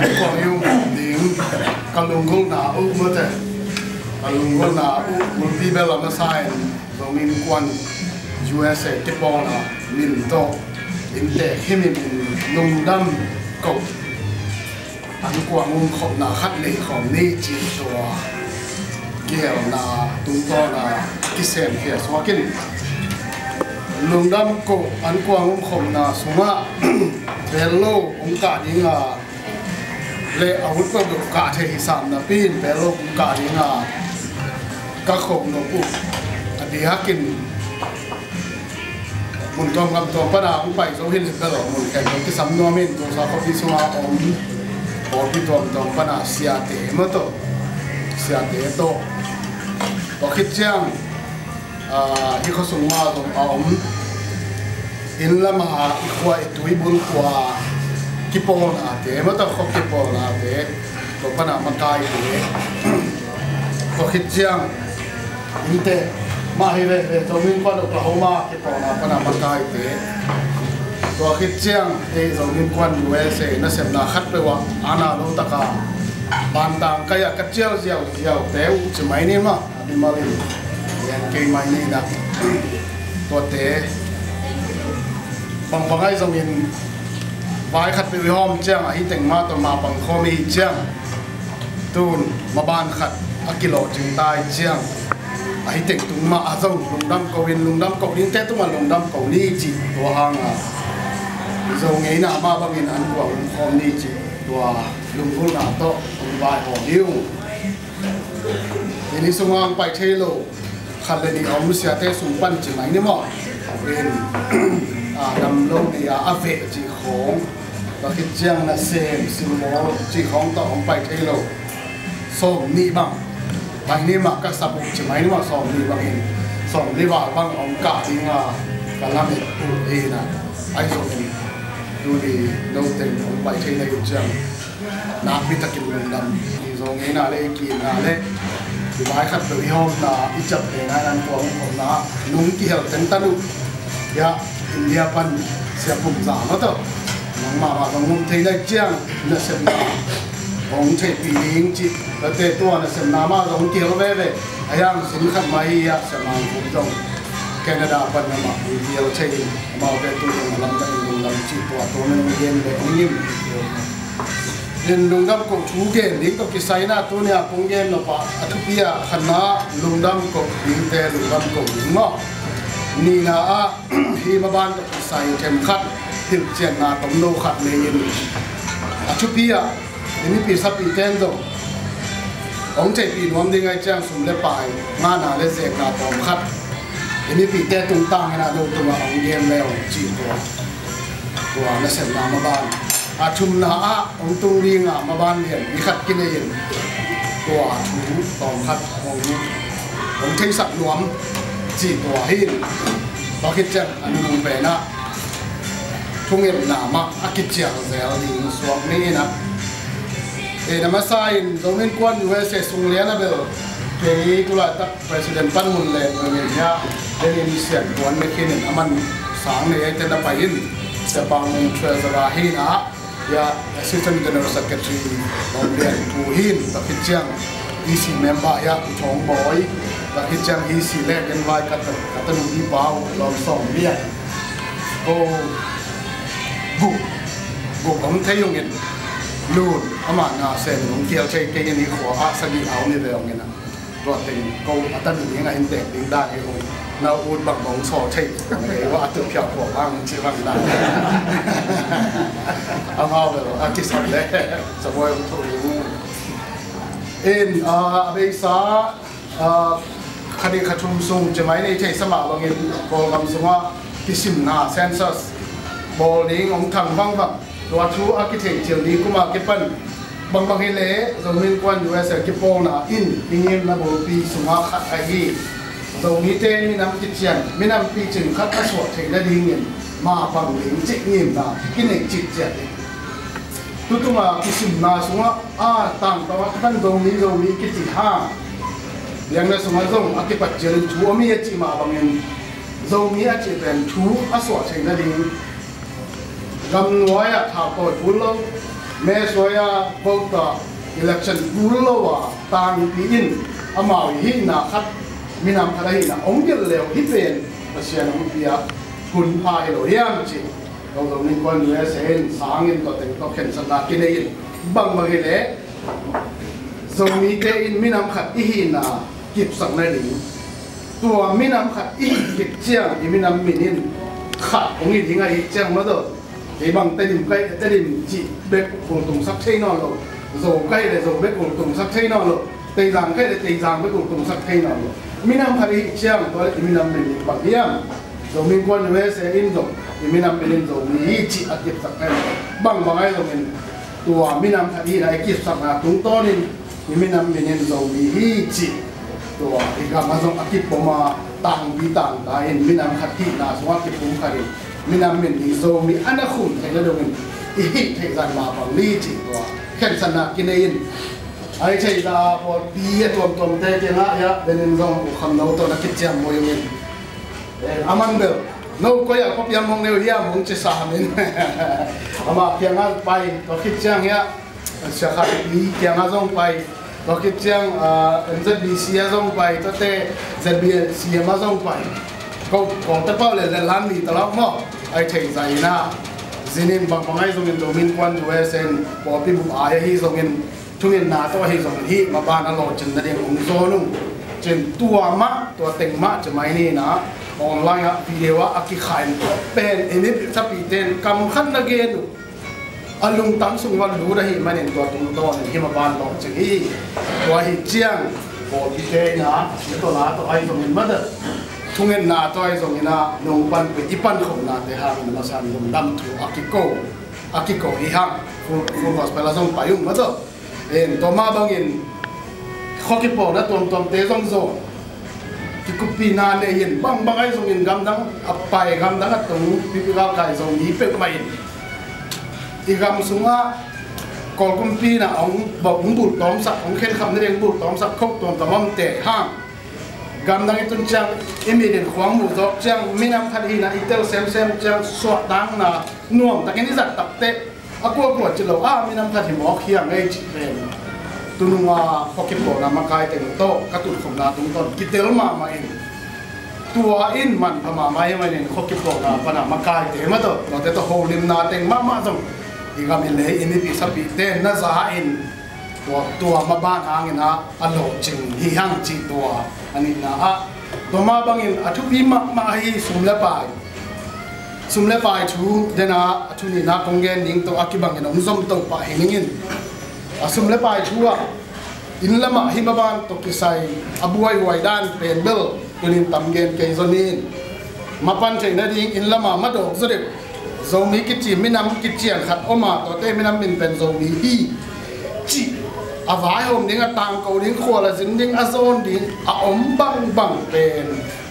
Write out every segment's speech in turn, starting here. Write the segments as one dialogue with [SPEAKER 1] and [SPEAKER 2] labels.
[SPEAKER 1] ankuang yung ding kalungkopna umkhopna kalungkopna multibel na sign zomin kwan USA tipona minto inte himin lungdamkoh ankuang umkhopna khat nei khom ni chi towa kiel na tungto na kisem kia swakin lungdamkoh ankuang umkhopna sunga bello ungka dinga le awut ko do ka the hisam na pin bello ungka dinga ka khom no pu adihakin mun tom kam to pana ung pai so hin ka lo mun kai ki sam no min to sa ko ti sunga om o ti tom pana sia te mo to sia te to khit chang hi ko sunga to om in lama khwa tui bul kwa kipol ate mata khop kipol ate to pana makai te to khit chiang inte ma hi ve to min kwa do Oklahoma kipol na pana makai te to khit chiang te zo min kwan USA na sem na khat pe wa ana lo taka ban tang kaya ka chiao jiao te u chmai ni ma abi mali yan ke mai ni na to te bằng bằng ai dòng in vài khát bị hôm chăng à hi tình ma tôm ma bằng khom hi chăng tuôn maban khát a kilo chừng tai chăng à hi tình tung ma à dòng lungdamkoh đến tết tung mà lungdamkoh ni chỉ tua hàng à dòng ấy nào ma bằng in ăn của khom ni chỉ tua lungkul nào to vài hồ điêu ini semua ang pai thelo khát lên đi ông sẽ tết sung pan chỉ mấy nữa mà bên đầm lâu thì ave chỉ khống và cái chiang là xem xin mô chỉ khống tao không phải thấy lâu sòng nị bằng bằng nị mà các sạp chỉ mấy mà sòng nị bằng hình sòng nị vào bằng ông cả thì cả làm việc tụi nè ai sòng nị tụi đi lâu tiền ông phải thấy này chiang nạp bị tắc kim luôn đầm thì rồi nghe nào đây kia nào đấy thì bài khát tự hôm là ít chậm để ngay ăn của ông là nung kia tính ta luôn ya India pan siap bungsa nó to mà ông thấy đây chiang là xem ông thấy bị lính chị là tê tua là xem nào mà ông kia nó về ai ăn xin khát máy ya xem ăn cũng trong Canada pan mà India chơi mà về tụi mình làm chị tua mình game để ông nghiêm nên lungdamkoh chú game lính có cái sai na tụi nhà cũng game nó pa Ethiopia khăn na lungdamkoh lính tê lungdamkoh lính mà ni na a hi maban to sai them khat hil chen na tom no khat le yin a chu pia ni pi sa pi ten do ong che pi nuam ding ai chang sum le pai nga na le ze ka tom khat ni pi te tung tang na do tu ma ong game le ong chi to na sem na maban a chum na a ong tung ring a maban hian ni khat kin yin to a chu tom khat ong thei sak nuam chỉ của hin có cái chân anh muốn về na không nghiệp nào mà cái chuyện dẻo thì xuống này na để làm sao giống như quan USA sung liên là bây cái tôi là president pan mun le người nhà để đi xem quan mấy cái này aman sáng này anh ta phải in sẽ bằng treasurer hin á ya assistant general secretary ông điện thu hin có cái chân EC member ya chong boy và khi chăng hi si le gen vai ka ta nu đi bao lom song bia cô gu ông thấy yung in luôn ama na sen ông kiel chơi cái này của a sa đi áo này về ông na rồi tình cô ta nu những ngày hiện tại đỉnh đại ông na uốn bằng bóng sò chơi cáiว่าtự phiêu của bang chỉ bằng đại ông ao rồi a kí sẵn đấy sao vậy ông thôi in bây giờคดีขัดชุมซุงจะไม่ในใจสมัครบางอย่างโปรแกรมสมัครที่สิมนาเซนซัสบอลลิงของทางบ้างแบบตัวทูอาร์คิเทคเจียวนี้ก็มาเก็บปันบางเฮเล่ตรงนี้กวนอยู่เอสเก็บโปนะอินยิ่งนะบอลปีสมัครขัดไอ้ยี่ตรงนี้เต้มีน้ำกิจเชียนมีน้ำปีจึงขัดกระสวดถึงได้ดีเงินมาบางลิงจิกเงินนะกินเองจิตเจียนตัวมาที่สิมนาสมัครต่างตัวท่านตรงนี้กิจห้าyang na sungai zong akibat jalan tua mi aci ma bangin zong mi aci ben tu aswa ceng na ding gam noya thao poi pulo me soya vote election pulo wa tang in amau hi na khat minam khalai na ongel leo hi pen asian pia kun pha lo yam chi lo lo nin kon ye sen sangin to teng to khen sana kinein bang ma hele zomi te in minam khat hi na kip sak na ni tua minam khat hi kip chiang i minam minin khat ong i dinga hi chiang ma do cái bằng tay đỉnh chỉ bếp cùng tùng sắc thay nó rồi dầu cây để dầu bếp cùng tùng sắc thay nó rồi tay giang cây để tay giang với cùng tùng sắc thay nó rồi mình làm phải chiang tôi thì mình làm mình bằng hiểm rồi mình quan về sẽ in rồi thì mình làm mình rồi mình chỉ ăn kịp sắc thay bằng ai rồi mình tua mình làm phải là kịp sắc là chúng tôi thì mình làm mình rồi mình chỉ tua thì cả mà rồi kịp mà tàng bị tàng đại mình làm khát thì là số kịp cũng khát minam min di zomi ana khum thei la dongin I hi thei zan ma bang li chi to khen sana kinein ai thei da por pi tom te ke nga ya benin zong u kham no to na kit cham mo yumin aman be no ko ya ko piam mong ne ya mong che sa min ama piang al pai to kit chang ya sha kha li piang a zong pai to kit chang NZBC a zong pai to te ZBC ma zong pai câu còn tất bao là làm gì tao lắm mà ai thấy vậy na zinin bằng ai dùng đồ min quan cho sen bỏ pin bụng ai hi dùng thung na to hi dùng hi mà ban alo chân na điện ung zo nung chân tua tình má cho máy này na online video aki khai pen ini tapi ten kam khan na gen alung tam sung wal lu da hi manen to tung to hi mà ban lo chân hi to hi chiang bỏ pin te na to na to ai dùng mà thungen na toy zong ina nong pan pe ipan khom na te ha na san lum dam thu akiko hi hang fu gospel zong payung ma to en to ma bangin khokipo na tom te zong zo ki kupi na ne yin bang ai zong in gam dang apai gam dang atung pi ga kai zong hi pe mai ti gam sunga kol kumpi na ong bong bul tom sak ong khen kham ne reng bul tom sak khok tom tamam te hang gam dang itun chang immediate khoang mu dok chang minam khat hi na itel sem chang so dang na nuam takin izat takte akwa chilo minam khat hi mo khiang ei chi pen tununga hokipo na makai teng to katut khom na tung ton kitel ma in tua in man phama mai mai nen hokipo na pana makai te ma to no te to holim na teng ma jong igam in le ini pi sapi te na za in tua maban hangina alo ching hi hang chi tua ani na to ma bangin athu pi ma hi sumle pai thu dena athu ni na kongen ning to akibang en zom to pa hingin sumle pai thu in lama hi maban to kisai abuai waidan pen bel tunin tamgen ke zonin mapan thei na ding in lama ma dok zode zomi kichi minam kichian khat oma to te minam min pen zomi hi chi avai hôm ding tang ko ding khol la zin ding azon ding om bang pen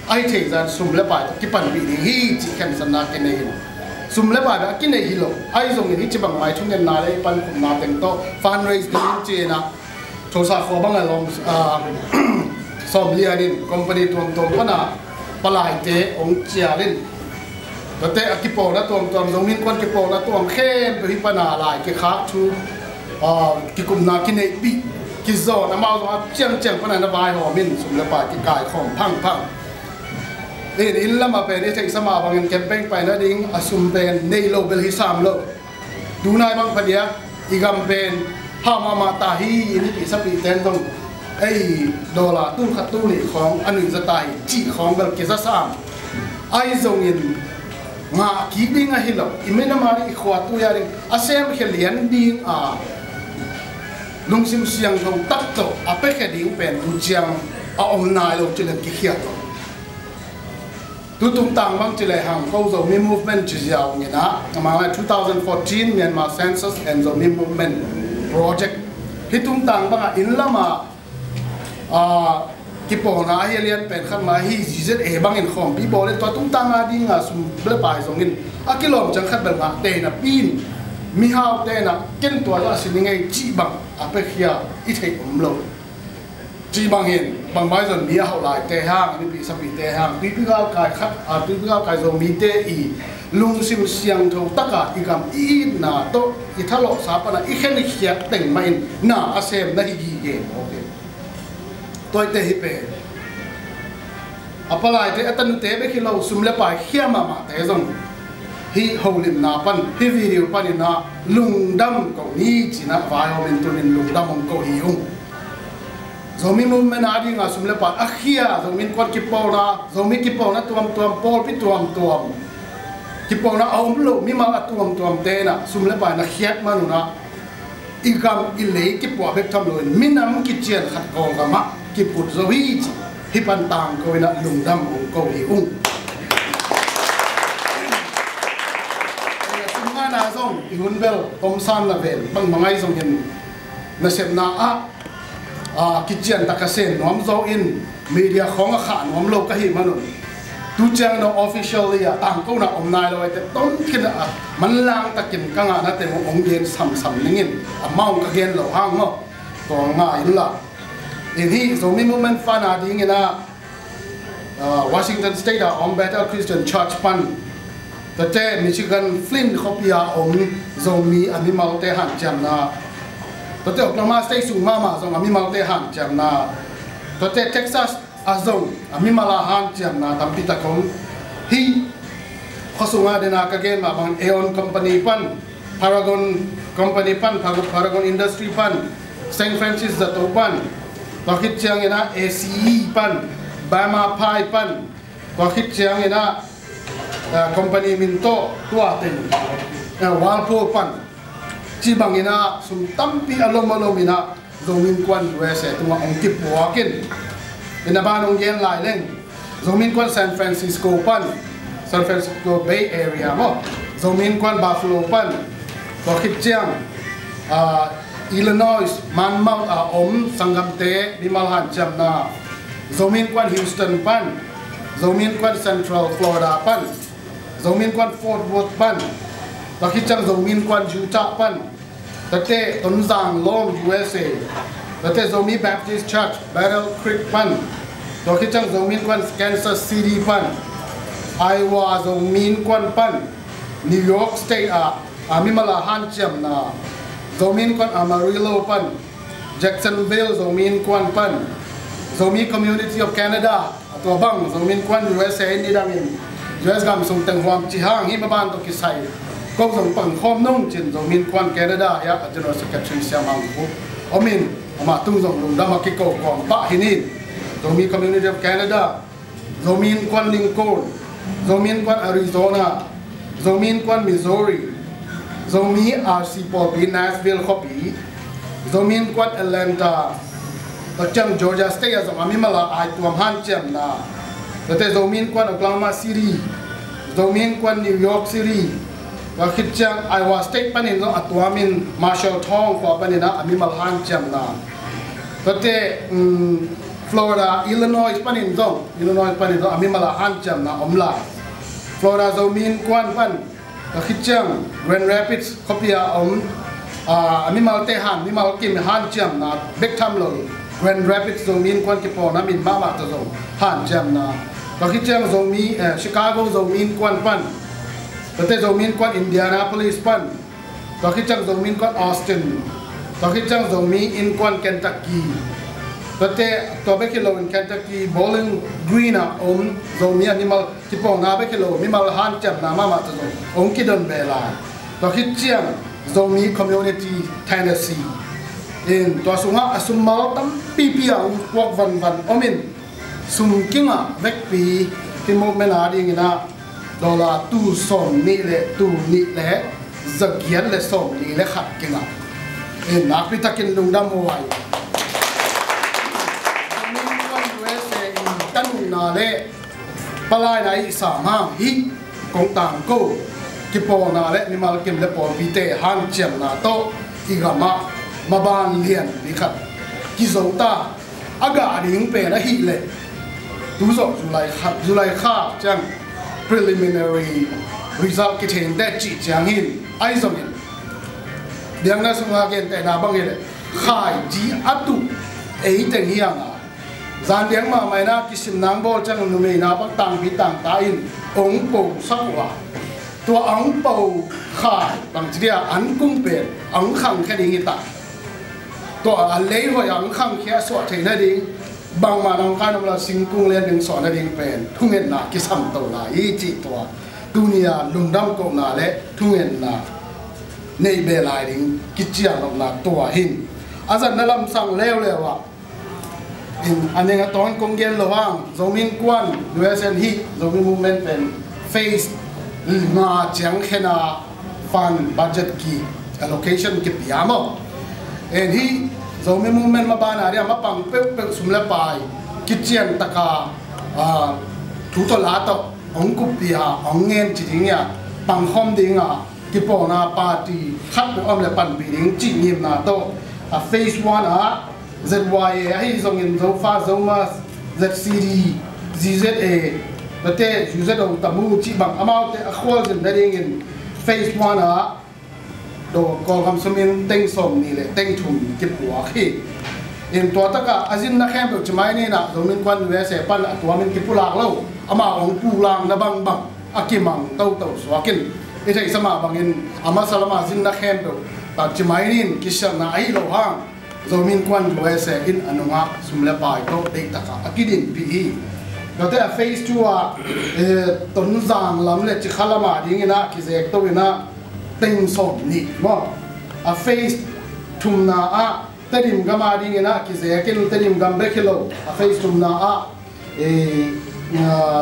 [SPEAKER 1] ai thei zan sum le pai ki pan bi ding hi chi khem sana ke nei sum le pai da ki nei hi lo ai zong ni chi bang mai thung nen na le pan khum na teng to fundraise ding chi na tho sa kho bang along som lianin company tom pana palai te ong chia lin to te akipo na tom zong min kon kipo na tom khem pe hi pana lai ki khak thu ki kum na ki nei bi ki zo na ma zo chang pana na vai ho min sum le pai ki kai khom phang in lama pe ni thei sama bangin campaign pai na ding asum pen nei lo bel hi sam lo du nai bang phadia igam pen ha ma ta hi ni pi sapi ten dong ei dollar tu khat tu ni khong anui za tai chi khong bel ki za sam ai zong in nga ki ding a hi lo imena mari khwa tu ya ring asem khelian ding lungsim siang thong tak to ape khading pen du chiang om nai lo chilen ki khia to tu tum tang bang chile hang ko Zomi Movement chi yaw ni na ma 2014 Myanmar Census Zomi Movement project hi tum tang bang in lama ki po na hi lian pen khan ma hi zz e bang in khom pi bol to tum tang a ding sum ble pai zongin akilom chang khat bel ma te na pin mi hao te na ken to la siningai chi bang ape khia I thei lo chỉ bằng hiện bằng máy dần bia hậu lại tê hang đi bị sắp bị tê hang tuy gạo cài khát tuy gạo cài dầu mì tê ý lung sim xiang thâu tất cả ý cầm ý na to ý tháo lọ sáp na ý khen ý khiết tỉnh mà in na asem na ý gì ok tôi tê hi pe apalai tê atan tê bé khi lâu sum lẽ bài khiêm mà tê dòng hi hậu lim na pan hi video pan na lungdamkoh ni chỉ na vai hôm mình tuần lungdamkoh hi ung Zomi movement adi nga sumle pat akhia zomi kwat kipo na zomi kipo na tuam pol pi tuam kipo na aumlo mi ma tuam te na sumle pa na khiat manuna igam ilei kipo bek tham loin minam kitchen khat ko gama kiput zowi hipan tang ko na lungdamkoh hi ung sumna na zong ihunbel tomsan na vel bang mangai zong hin na sep na kitchen takasen nom zo in media khong kha nom lo ka hi manun tu chang no officially tang ko na omnai lo te ton kin man lang takin kanga na te mo onggen sam ningin among ka gen lo hang mo to nga in la in hi zomi movement fan ding ina Washington State on Bethel Christian Church pan te Michigan Flint khopia om zomi animal te han cham naตัวเจ้าเรามาสเตย์สูงมาส่งอามิมาลเตหันจำนาตัวเจ้าเท็กซัสอาส่งอามิมาลาหันจำนาทำพิธีกรรมฮีข้อสูงอาเดนากเกนมาบางเอออนคอมพานีปันพารากอนคอมพานีปันพารากอนอินดัสทรีปันเซนต์ฟรานซิสดัตโตปันตัวคิดเชียงเงินะเอซีปันบามาพายปันตัวคิดเชียงเงินะคอมพานีมินโตตัวเต็งวาลโพปันจีบังอินะสุนตั้มปีอารมณ์อินะโซมินควันเวสตัวองคิปวากินเป็นบ้านองเย็นหลายเล่งโซมินควันซานฟรานซิสโกปันซานฟรานซิสโกเบย์แอเรียมั้งโซมินควันบัฟฟาโลปันตัวคิดเจียงอิลลินอยส์มันมังอมสังกัมเตบิมาลฮันจัมนาโซมินควันฮิวสตันปันโซมินควันเซ็นทรัลฟลอริดาปันโซมินควันฟอร์ตวอร์ธปันตัวคิดจังโซมินควันยูทาห์ปันแต่เจ้ต้นจางลม USA แต่เจ้โซมีแบปติสต์เชิร์ชแบเรลคริกปันตัวคิดจังโซมีควันแคนซัสซิตี้ปันไอวาโซมีควันปันนิวยอร์กสเตทอามิมาลาฮันจัมนาโซมีควันอามาริโลปันแจ็คสันวิลโซมีควันปันโซมีคอมมูนิตี้ออฟแคนาดาตัวบังโซมีควัน USA นี่ดังอิน US กำส่งแต่งความจีฮังฮิมาบานตัวกิไซก็ส่งปังคอมนุ่งจินโซมินควันแคนาดาอยากจะรู้สึกแค่ชื่อเสียงมังคุอมินมาตุ้งส่งลุงดามาคิโกของปะฮินินโซมีคอมมูนิตี้ออฟแคนาดาโซมินควันลิงคอล์นโซมินควันอาริโซนาโซมินควันมิสซูรีโซมีอาร์ซีพอลบีนัสวิลคอปีโซมินควันแอตแลนตาตัวจังจอร์เจียสเตย์ส่งอามิมาลาไอตัวฮันเจมนาแต่โซมินควันโอคลาโฮมาซิตี้โซมินควันนิวยอร์กซิตี้ว่าคิดจังไอวาสเตทปันนินอัตวามินมาร์ชัลทองกว่าปันนินะอามิมาลฮันจัมนาแต่ฟลอริดาอิลลินอยส์ปันนินซงปันนินอามิมาลฮันจัมนาอมลาฟลอริดาโซมินควันปันว่าคิดจังแกรนด์แรปิดส์คอปีอาอามิมาลเตฮันมิมาลกิมฮันจัมนาเบกทัมโลแกรนด์แรปิดส์โซมินควันกิปอนามินมาตโซฮันจัมนาว่าคิดจังโซมีชิคาโกโซมินควันปันแต่โซมินควันอินเดียนาโพลิสปันตัวคิดจังโซมินควันออสตินตัวคิดจังโซมีอินควันเคนตักกีแต่ตัวเบคิโลอินเคนตักกีโบลิงกรีน่ะโซมีอันนี้มาที่ปองนาเบคิโลมีมาฮันจับนามาตโซคิดดนเบลาตัวคิดจังโซมีคอมมูนิตี้เทนเนสซีตัวสุงะสุมาลตั้มปีอ่ะพวกวันมินสุมกิ้งอ่ะเวกปีที่โมเมนาดีงี้นะดอลลาร์ตู้ส่งนี่แหละตู้นี่แหละจะเขียนเลยส่งนี่แหละขัดกันอ่ะนักพิทักษ์ลุงดำเอาไว้มีวันเวสตั้งนาเล่ปลายไหนสามห้าฮิกงต่างกูกิปอนาเล่นี่มาเก็บเล็บปอพิเตหันเจียมนาโตอีกมาบานเลียนนี่ครับกิโซตาอากาศยิ่งเป็นนะฮิเลยดูสอบจุลัยข้าจังpreliminary result กิจเห็นได้จีจางหินไอ้สมินเดี๋ยวนั้นสมัยเกินแต่นาบังเกินขายจีอัตุเอแต่งยังอ่ะ gian tiếng mà mày na kisim nang bol chẳng nụ mày na bắt tang bị tang ta in ống bầu sắc quả tua ống bầu khai bằng chỉ là ăn cung bền ống khăng cái gì ta tua lấy hồi ống khăng kia sọ thấy nó đi bằng mà nông khai nó là sinh cung lên đường sọ nó đi bền thu nghiền na kisam tàu là ý chỉ tua dunia lungdamkoh na le thu nghiền na nei bề lại đi kí chiang nó là tua hin azan na lam sang leo leo à anh em toàn công gen lo hang zomin quan USN hi zomi movement pen face nga chang khena fund budget ki allocation ki piamo and hi zomi movement ma ban ari ma pang pe pe sumla pai kitchen taka thu to la to ong ku pia ong ngen chi ding ya pang khom ding a ki po na party khat pe om le pan bi ding chi nim na to phase 1 a ZYA hay dòng in dấu pha dấu mà ZCD ZZA và thế user đồng tamu chỉ bằng amount thế khoa dần đây in phase 1 á đồ có cầm số miếng tên sòng này lệ tên thùng kịp quả khi in tua tất cả azin na khem được chmai này nè dòng mình quan về sẽ pan tua mình kịp pulak lâu ama ông pulang na bang bang akimang tàu tàu swakin cái này sao mà bằng in ama salama azin na khem được tại chmai này kisah na ai lâu hang zomin quan của sẽ in anunga sumle pai to dei taka akidin pi đó thế phase 2 à tuần giang lắm lệ chỉ khalama ding ina ki zek to ina ting som ni mo phase tumna a tadim gama ding ina ki zek kin tadim gam bekilo phase tumna a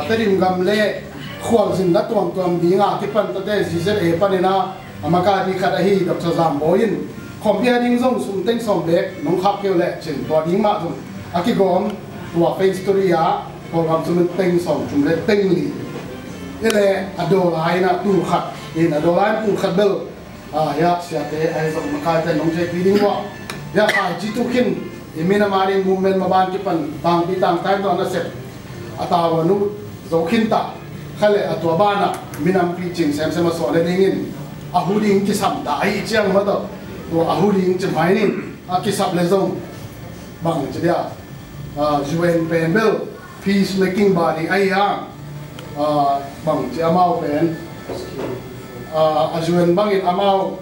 [SPEAKER 1] tadim gam le khwal zin na tuam dinga ki pan to te zze panina amaka di khada hi dr zamboin comparing zong sum teng som lek nong khap kêu lek chen to ding ma zong aki gom tua face story a ko gam sum teng som chum le teng li ele ado lai na tu khat in ado lai tu khat bel ya sia te ai zong ma ka te nong che pi ding wa ya kai ji tu khin imina mari movement ma ban ki pan tang pi tang tai to na set atawa nu zo khin ta khale atwa bana minam pi ching sem sem so le ding in ahu ding ki sam da ai chiang ma to tua ahuli chim hai ni kisap le zong bang chedia UN pen bel peace making body ai ha bang che amau pen UN bang in amau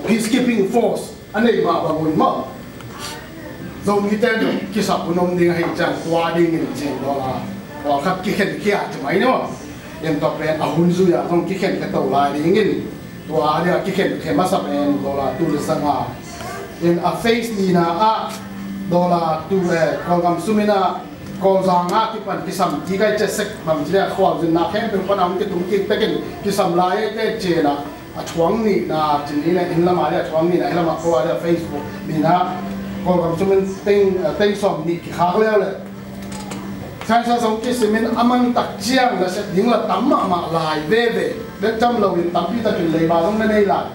[SPEAKER 1] peacekeeping force anei ma bangun ma zong hi ten kisap punom ding hai chang tua ding in chen do la wa khat ki khen kia chim hai no em to pen ahun zu ya zong ki khen ka to lai ding in tua dia ki khen masap en dola tu sanga in a face ni na a dola tu kongam sumina ko zanga ki pan ki sam ti gai che sek mam jia khwa jin na khem pe panam ki tum ki pekin ki sam lai te che na a chuang ni na chin ni na in la ma ya chuang ni na la ma ko ada Facebook ni na kongam sumin teng som ni ki khak le le sai sa song ki simin amang tak chiang la se ding la tam ma lai ve để chăm lâu in tập đi ta chuyển lấy bà trong đây là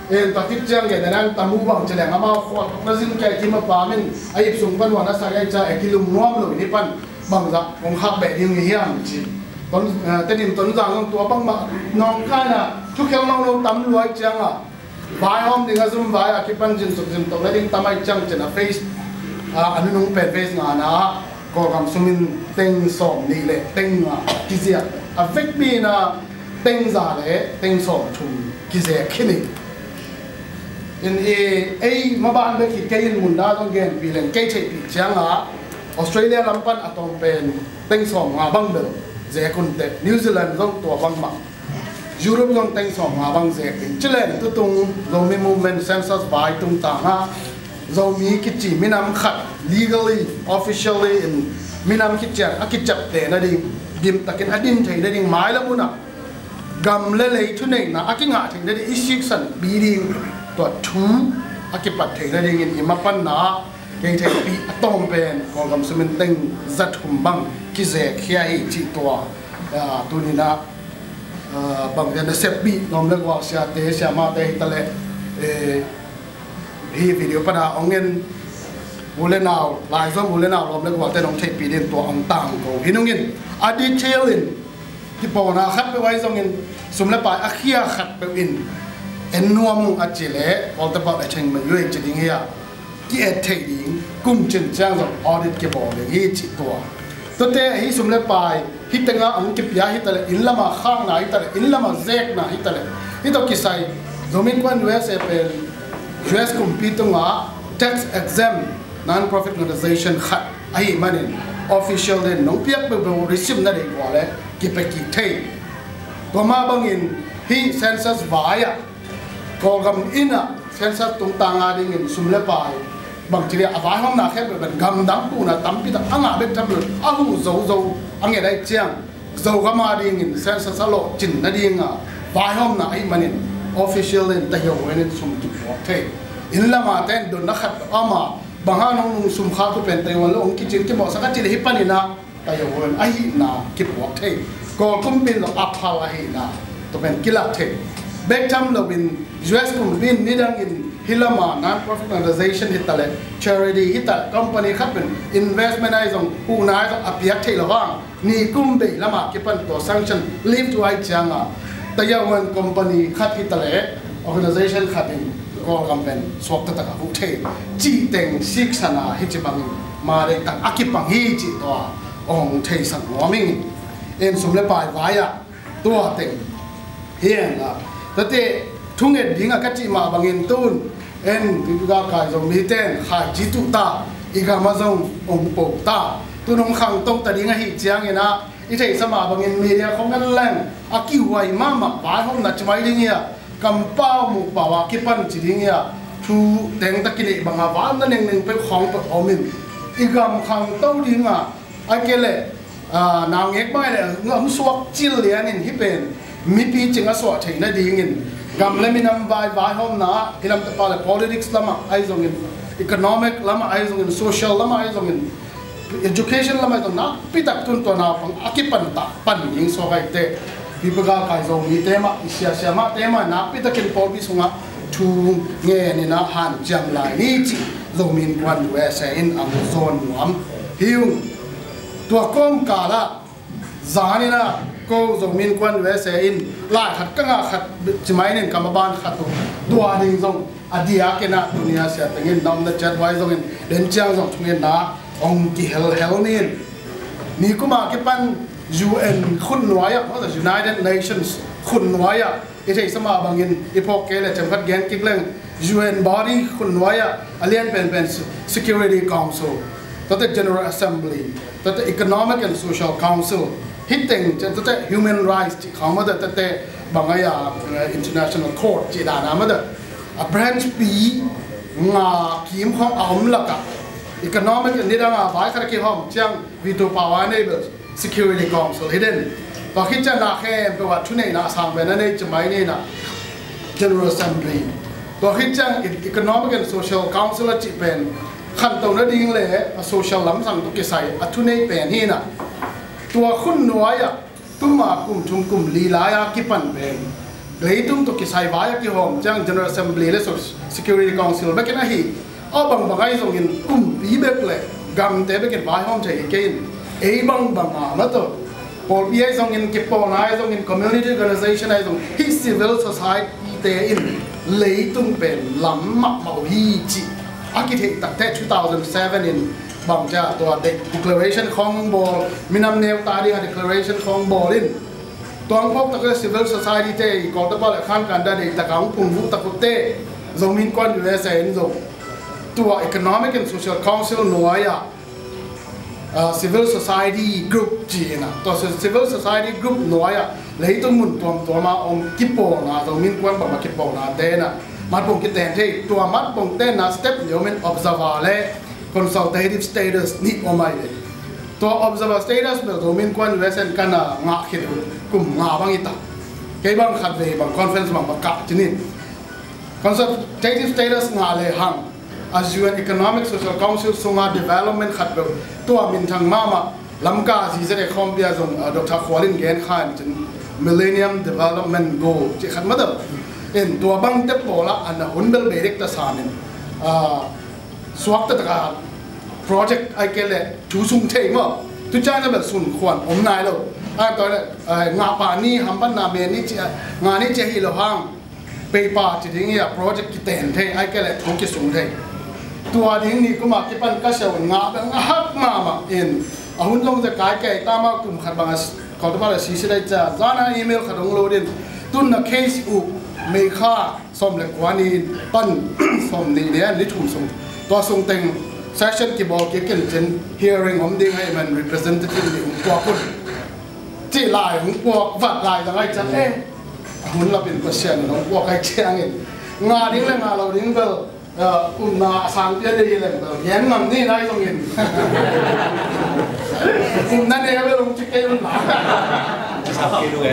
[SPEAKER 1] em ta tiếp chiang cái này ta mua bằng chỉ là ngắm ao khoa nó xin cái kim mà bà mình ai dùng văn hóa nó sai cái cha cái lùng nuông rồi đi pan bằng giặc bằng hạt bể đi người hiểm chỉ tuấn tên niệm tuấn giang ông tua bằng mà nòng cái là chú khéo nòng lâu tắm lúa chiang à vài hôm thì ngay zoom vài à cái pan jin sụp jin tàu lấy tam ai chiang chỉ là face anh nung pen face ngà na có cảm sumin tên sòng nị lệ tên cái gì à vết bi na tên giả lệ tên sòng chung cái gì kia này in ai mà bạn biết khi cái in muốn đa trong game vì lên cái chạy bị chăng à Australia làm pan atom pen tên sòng ngà băng được dễ còn tệ New Zealand giống tua băng mạng Europe giống tên sòng ngà băng dễ Chile tu tung Zomi Movement Census bài tung tàng ha Zomi cái chỉ Minam khát legally officially in Minam cái chặt cái chặt để nó đi điểm ta cái adin thấy đây đi mãi lắm muốn à gam lấy thứ này là cái ngã thấy đây isiksan bị đi tuột chú cái bát thấy đây đi in mà pan na cái thấy bị atom pen còn gam xem tên giật hùng băng cái dễ kia chỉ tua tu ni na bằng cái nó xếp bị nom lên qua xe té xe ma té ta lệ hi video pada ongen mule nào lại do mule nào lom le kwa te nong thei pi den to ang tang ko hinongin a detail in ki po na khat pe wai zongin sumle pa a khia khat pe in en nuam a chile ol ta pa a cheng me yue chi ding ya ki et thei ding kum chen chang zo audit ke bo le hi chi to te hi sum le pai hi tenga ang ki pya hi tale in lama khang na hi tale in lama zek na hi tale hi to ki sai zomin kwan US pel US compitunga tax exempt non-profit organization khat ai manin official den nong piak be receive na de wale ki pe ki thei to ma bangin hi census vaya ko gam ina census tung tanga ding in sum le pai bang tiri avai hom na khe be gam dang tu na tam pi ta anga be tam a hu zo ange dai chiang zo ga ma ding in census alo chin na ding a vai hom na ai manin official den ta yo wen sum tu thei in la ma ten don na khat ama banga nong sum kha tu pen tai wan lo ong ki chin ki mo sa ka chi hi panina ta yo wen ai na ki po thei ko kum bin lo aphala hi na to pen kilak thei back time lo bin US kum bin nidang in hilama non-profit organization hitale charity hital company khapen investment ai zong pu na zo apiak thei lawang ni kum be lama ki pan to sanction live to ai changa tayawan company khat hitale organization khatin ko kampen swak ta ka hu thei chi teng sik sana hi chi bang ma re tak akipang hi chi to ong thei sang warming en sumle pai vaya to teng hian la tate thunget dinga ka chi ma bangin tun en biga ka zo mi ten kha ji tu ta iga ma zong ong po ta tu nong khang tong ta dinga hi chiang ena i thei sama bangin media khong ngan lang aki wai ma ba hom na chmai ding ya kam pa mu pa wa ki pan chi ding ya thu teng ta ki le banga wa na neng neng pe khong pa omin igam khang to dinga akele na ngek bai le ngam suak chil lian in hi pen mi pi chinga so thei na ding in gam le minam vai hom na ilam ta pala politics lama ai zong in economic lama ai zong in social lama ai zong in education lama ai zong na pitak tun to na pang akipan ta pan ing so kai te pipaga kai zong mi tema isia ma tema na pitakin polbi sunga thu nge ni na han jam lai ni chi zomin kwan USA in Amazon nuam hiung tua kom kala zanina ko zomin kwan USA in la khat kanga khat chimai nen kamaban khat tu dua ding zong adia kena dunia sia tengin nam na chat wai zong in den chang zong thungen na ong ki hel nin ni kuma ke pan UN khun noya or the United Nations khun noya it is sama bangin ipok ke le chamkhat gen kikleng UN body khun noya alien pen security council that general assembly that economic and social council hitting that human rights khama that bangaya international court chi da na ma da a branch b nga kim khong aum laka economic and nidanga vai khar ki hom chang veto power neighbors security council hidden to khicha na khe pe wa thune na sang be na nei chmai nei na general assembly to khicha economic and social council chi pen khan to na ding le social lam sang to ki sai athune pen hi na tua khun noya tuma kum li la ya ki pan pen leitum to ki sai wa ya ki hom chang general assembly le security council be ke na hi abang bangai zong in kum pi bek le gam te be ke vai hom chai ke ei bang ma to por bi ai zong in ke po na ai zong in community organization ai zong hi civil society te in leitum pen lam ma hi chi architect tak te 2007 in bang ja to declaration khong bol minam neu ta ding declaration khong bol in tong phok tak civil society te ko ta pal khan kan da de ta kaung pung bu ta ku te zomin kon USA in zo to economic and social council noya civil society group china to civil society group noya leitung mun to ma om kipo na zomin kon ba kipo na te na mat pong ki ten the to mat pong te na step yomen observer le consultative status ni omai le to observer status bel domin kwan wesen kana nga khit kum nga bang ita ke bang khat ve bang conference bang ka chinin consultative status nga le hang as UN economic social council sunga development khat bel to min thang mama lamka ji zere khombia zon dr khwalin gen khan chin millennium development goal chi khat ma da en to bang te pola an hun bel direct ta sanin swak ta ka project ai ke le thu sung thei mo tu cha na ba sun khwan om nai lo a to le nga pa ni ham ban na me ni chi nga ni che hi lo hang pe pa chi ding ya project ki ten thei ai ke le thu ki sung thei ตัวดิ้งนี่ก็มาเก็บปันก็เสียวงาแบบฮักมาเอ็นหุ่นลงจะกายแก่ตามากลุ่มขัดบางเขาต้องมาเลยซีได้จะจานาอีเมลขัดลงโหลดินตุนนักเคสอุเมฆาสมเล็กวันนี้ปั้นสมนี่เนี่ยนี่ถูกส่งตัวส่งเต็ง session ที่บอกเกี่ยวกับเช่น hearing ผมดิ้งให้มัน representative นี่ผมกลัวคนที่ลายผมกลัววัดลายอะไรจะหุ่นเราเป็นเปอร์เซ็นต์ผมกลัวใครเชี่ยงเองงานดิ้งเลยงานเราดิ้งก็นาสังเกตได้เลยเห็นมันนี่ได้ตรงนี้นั่นเองไม่ลงจิกเกอร์หนา
[SPEAKER 2] ชอบกินด้วย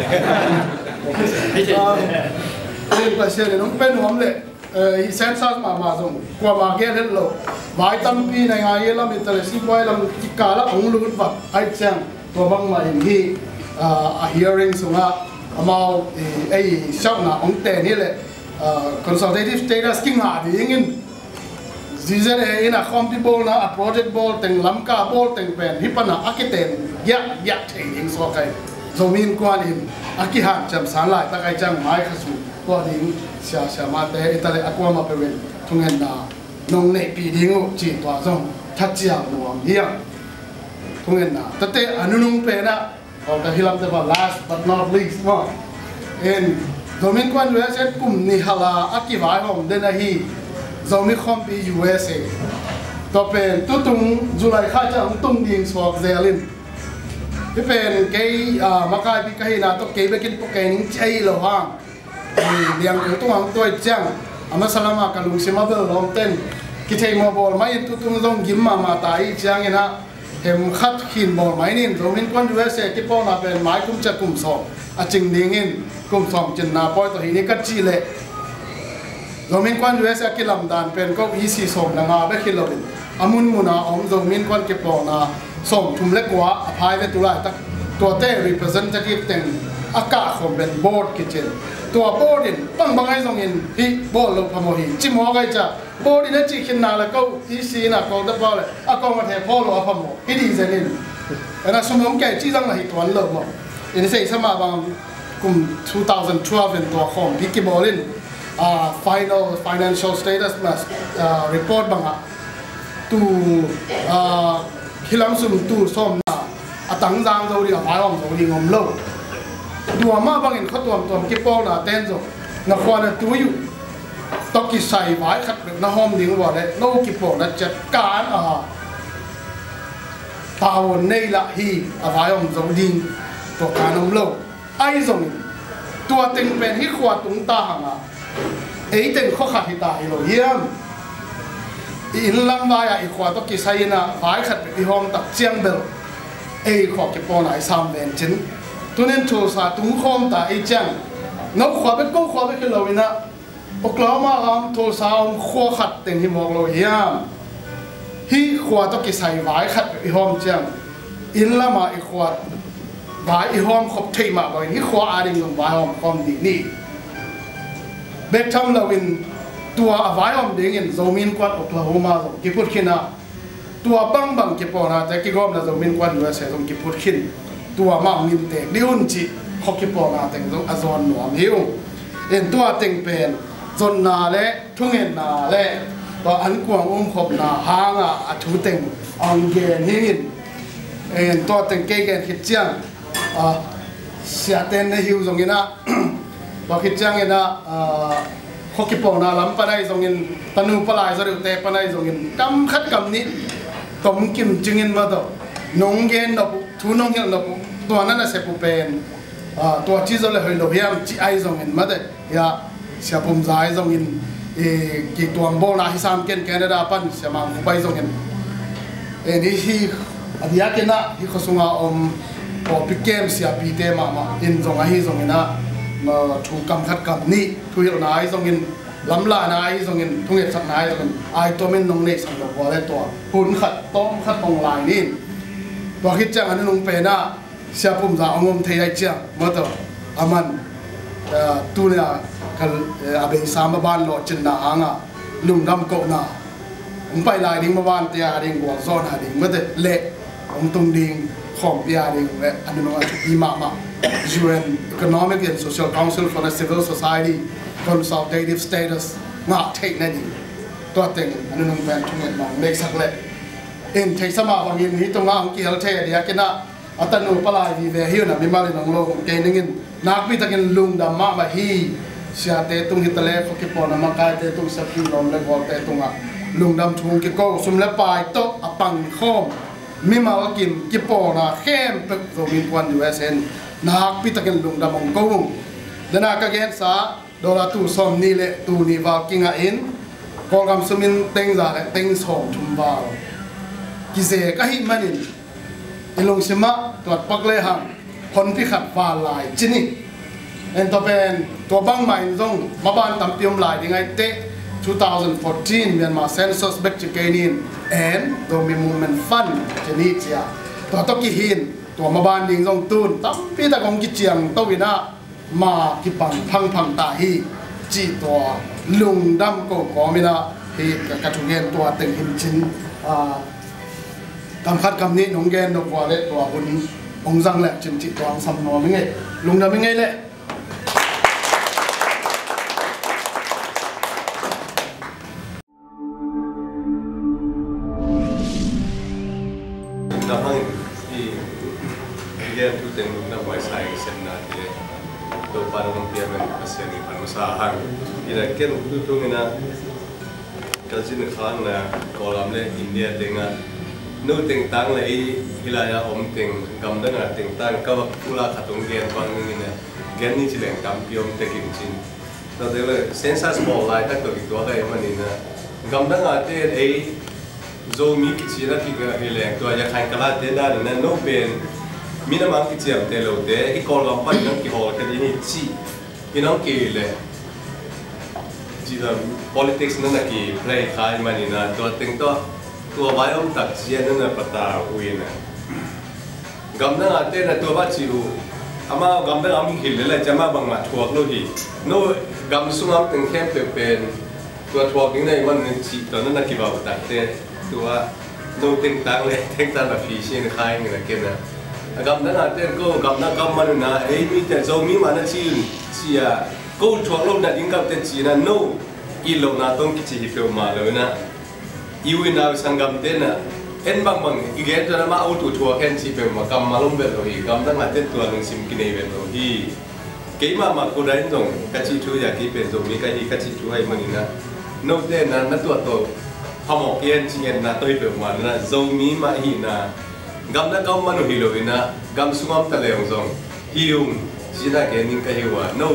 [SPEAKER 1] เป็นเปอร์เซ็นต์น้องเป็นหัวเลยเซนซัสมาส่งกว่ามาเกตเล่วายตั้มปีในงานเรามีแต่สิ่งไว้เราจิกาละองลุนวัดไอ้เจ้าตัวบางมาอย่างที่hearing ส่งอ่ะมาไอ้ชอบนะองเตนี่แหละconsultative status กิ่งหาดีอย่างงี้ซีเซอร์เองนะคอมพิวเตอร์นะ project ball แต่งลำกา ball แต่งเป็นฮิปนะอากิเตนยักเองสอกไอ้โซมินกวนอินอากิหันจำสารหลายตะไคร้จังไม้ขสุตัวดิ้งเสียมาแต่อิตาลีอากวามาเป็นทุ่งเงินนาน้องเนปีดิ้งจีตัวจงทัดเจียงหลวงเฮียทุ่งเงินนาแต่แต่อนุนุ่งเป็นนะเขาจะฮิลัมแต่ว่า last but not least ว่าเอ็นโดมินกวน USA กลุ่มนิฮาลาอากิวายของเดนฮีโดมิคอมปี USA ตัวเป็นตุ้งจุลัยข้าจะตุ้งดิ้งสวกเซลินที่เป็นเกย์มาคายพิกายนาตัวเกย์ไปกินพวกเกย์นิ่งใจเหล่าห้างเลี้ยงตัวจังอามาสลามากันลุงเซมาเบลลอมเต้นกิเทมาบอลไม่ตุ้งต้องยิ้มมาตายจังเนะเห็นคัดหินบอลไม่นี่โดมินกวน USA ที่พ่อนาเป็นไม้กุ้มจะกุ้มสองจริงดิ้งอินกุ้มสองจินนาปอยตัวหินนี่ก็จีเล่โดมินกวน USA กิลำดานเป็นก็อีซีสมละงาไปคิดเราเป็นอามุนมุนาอมโดมินกวนเก็บปอนาส่งทุ่มเล็กกว่าอภัยไปตัวไรตัวเต้ representative แต่งอากาศของเป็นบอร์ดกิจตัวบอร์ดินบางไอ้ส่งอินที่บอร์ดเราพมหิจิมอไงจะบอร์ดินจีขินนาแล้วก็อีซีน่ะก็ได้บอกเลยอากงมาเทพ่อเราพมฮิดีเซนินแต่สมมติแกจีจังเลยตัวเราบอกอินเซ่สมาบางกลุ่ม2012เป็นตัวของพิกิบอลินfinal financial status มาreport บางอ่ะตัวฮิลัมซุมตูส้มนะตั้งจางเราเรียกว่าเราเราเรียกงมโลตัวมาบางอย่างเขาตัวกิปโป้นะเต้นจบนักวันตัวอยู่ตอกิใส่ไว้ขัดน้าห้อมดิ้งว่าเลยโลกิปโป้นะจัดการตาวันในละฮีอะไรเราดิ้งตัวการงมโลไอ้ส่งตัวเต็งเป็นที่ขวดตุงตาหังเอ้เต็งข้อขัดที่ตายเราเยี่ยมอินลังวายอีกขวดตอกิใส่นะไว้ขัดอีห้องตักเจียงเบลไอ้ขวดกิปโป้ไหนซ้ำเป็นชิ้นตัวนี้โทรศัพท์ตุ้งคอมตาไอ้จังนักขวาไปก็ขวาไปคือเราวินะอกล้อมาครับโทรศัพท์ขวาขัดเต็งที่มองเราเยี่ยมฮีขวาต้องกิใส่ไว้ขัดไอ้หอมจังอินละมาไอ้ขวาไว้ไอ้หอมขบเทมาไปฮีขวาอาดิงลงไว้หอมคอมดีนี่เบคทำเราวินตัวไว้หอมดิ่งอินโซมินกวาดอกล้อมากิพูดขึ้นนะตัวบังกิปอนะแต่กิกอมนะโซมินกวาดด้วยเสียงกิพูดขึ้นตัวมังนิมเตกดิอุนจิฮอกกี้ปองอาเต็งตรงอซอนหนวมหิวเอ็นตัวเต็งเป็นจนนาเล่ทุ่งเอ็นนาเล่ตัวอันกวางขบนาหางอ่ะชูเต็งอังเกนหินเอ็นตัวเต็งเกงคิดจังเสียเต็นในหิวตรงนี้นะตัวคิดจังเอ็นะฮอกกี้ปองนาล้ำปนัยตรงนี้ตนูปลายสระเตปนัยตรงนี้กำคัดกำนี้ต้มกิมจึงเงินมาตัวนงเงินเราทุนงเงินเราตัวนั้นน่ะเสพเป็นตัวที่เราเลยเราพยายามจีไอซงเงินมาเด็กยาเสียปุ่มใจซงเงินกี่ตัวโบนาฮิสามเกนแคนาดาปันเสียมังคุไปซงเงินนี่ที่อดีตกันนะที่เขาส่งมาพอพิกเกมเสียปีเตมาอินซงไอซงเงินนะมาถูกกำคัดกำนี้ทุยเรานายซงเงินลำลานายซงเงินทุ่งเงินสักนายซงเงินไอตัวเป็นนงเนสังเราพอได้ตัวหุ่นขัดต้มขัดตรงลายนี่ตัวคิดจังอันนี้ลงไปนะเสียปุ่มจะเอางมเทียจังมาตัวอามันตัวเนี่ยกันอาเบสามบ้านหลอดจินนาอ่ะลุงดำโกน่ะผมไปลายดิ้งมาบ้านเตียดิ้งบัวซ้อนหาดิ้งมาแต่เละผมตรงดิ้งของเตียดิ้งและอันนี้มันอีมาUN Economic and Social Council for the Civil Society Consultative Status งาเทคนั่นเอง ตัวเต็งอันนั้นเป็นทุ่งเงินน้องเล็กสักเล็กเอ็นเทสมาบางยินที่ตรงนั้นกี่ฮัลเทเดียกินะอัตโนปลายวิเวหิวนะมีมาเลยน้องลงเกนึงินนักพิทักษ์ลุงดำมาฮีเสียเตตุงฮิตเลฟกิปอนมาไกเตตุงสักกิลอมเลกอลเตตุงอ่ะลุงดำทุ่งกิโก้สุมเลปายโตอปังคอมมีมาว่ากิมกิปอนะเข้มเป็ดโรมินควันยูเอสเอ็นนักพิทักษ์ลุงดำมงกงเดนักเกณฑ์ซาโดราตูสมนี่เลตูนิวากิงอินกอลกำสมินเต็งซาเลเต็งสองชุมวาลกิเซกะฮิมันินอิลงซิมะตัวปักเลหังคนพิขัดฟ้าลายจินิเอ็นตัวเป็นตัวบังใหม่ตรงมาบ้านตำเตียมลายยังไงเตะ2014 Myanmar Census Zomi Zomi Movement Fund จะนี่เจียตัวตกิหินตัวมาบ้านยิงตรงตูนตั้มพี่ตะกงกิเจียงตัววินามากิปังพังตาฮีจีตัวลุงดำก็กอมินาฮีกระทุเกนตัวเต็งหินชินทำคัดคำนี้น้องแกนดอกวาเล็ตัวคนองซังแหละจินจิตตัวสัมนอไม่ไงลุงดำไม่ไงแหละ
[SPEAKER 3] น้ำมันที่เรียนทุกเรื่องน้ำไว้ใส่เส้นนาทีตัวปานน้ำเปียมันเส้นพันภาษาหังที่เราเก่งทุกๆนี่นะการจินข้างนะกอลัมเลยอินเดียเต็งอ่ะนู่นเต็งตั้งเลยฮิลายาอมเต็งกำดังอ่ะเต็งตั้งก็ว่าผู้ลาขัดตรงเกณฑ์ฟังนี่นะเกณฑ์นี่จะแหล่งกำพิมพ์เต็งจริงเราเดี๋ยวเลยเซนซัสบอลไลน์ถ้าตัวอีกตัวอะไรมันนี่นะกำดังอ่ะเต้โซมีกิจวัตรที่เกิดขึ้นแล้วตัวจะขันกลาเตด้านนั้นโนเป็นมีน้ำมันกิจวัตรเตโลเตที่กอลัมปันนั่งกี่หอแค่นี้จีพี่น้องกี่เลยจีน politics นั่นน่ะกี่ play ขายมันนี่นะตัวเต็งตัวไว้อมตักเชียนั่นน่ะปะตาอุ้ยนะกำลังอาเต้นตัวบ้าจิวอาม่ากำลังอามีหินเลยจะมาบังมาทัวร์โลหิโน่กำสุงอาตึงเข้มเป็นตัวทัวร์กินในมันนึงจีตัวนั้นน่ะกี่บ่าวตักเต้ตัวโน่ตึงตังเลยตึงตังแบบฟีเชียนขายเงี้ยเก็บนะกำลังอาเต้นก็กำลังกำมันนะมีแต่โซมีมันจีนเชียกูทัวร์โลกนั้นยิ่งกับเต้นจีนนะโน่กิโลนาต้องกิจหิบมาเลยนะยูวินาสังกัมเต้นนะเอ็นบางอีกแค่ตัวนั้นมาเอาตัวทัวร์แค่สิบเป็นมากำมาลงเบลล์อีกกำตั้งแต่เต้นตัวหนึ่งสิบกินเบลล์ที่เกี่ยมากูได้ตรงกัจจิทัวร์อยากที่เป็นตัวมีกัจจิทัวร์ให้มันนี่นะนกเต้นนั้นตัวโตพอหมอกเย็นจีนนะตัวเป็นมันนะโซมีมาหินะกำตั้งกำมันหิโลวินะกำสุงามทะเลองซงฮิวจีน่าแกนิ่งก็ฮิวว่าโน่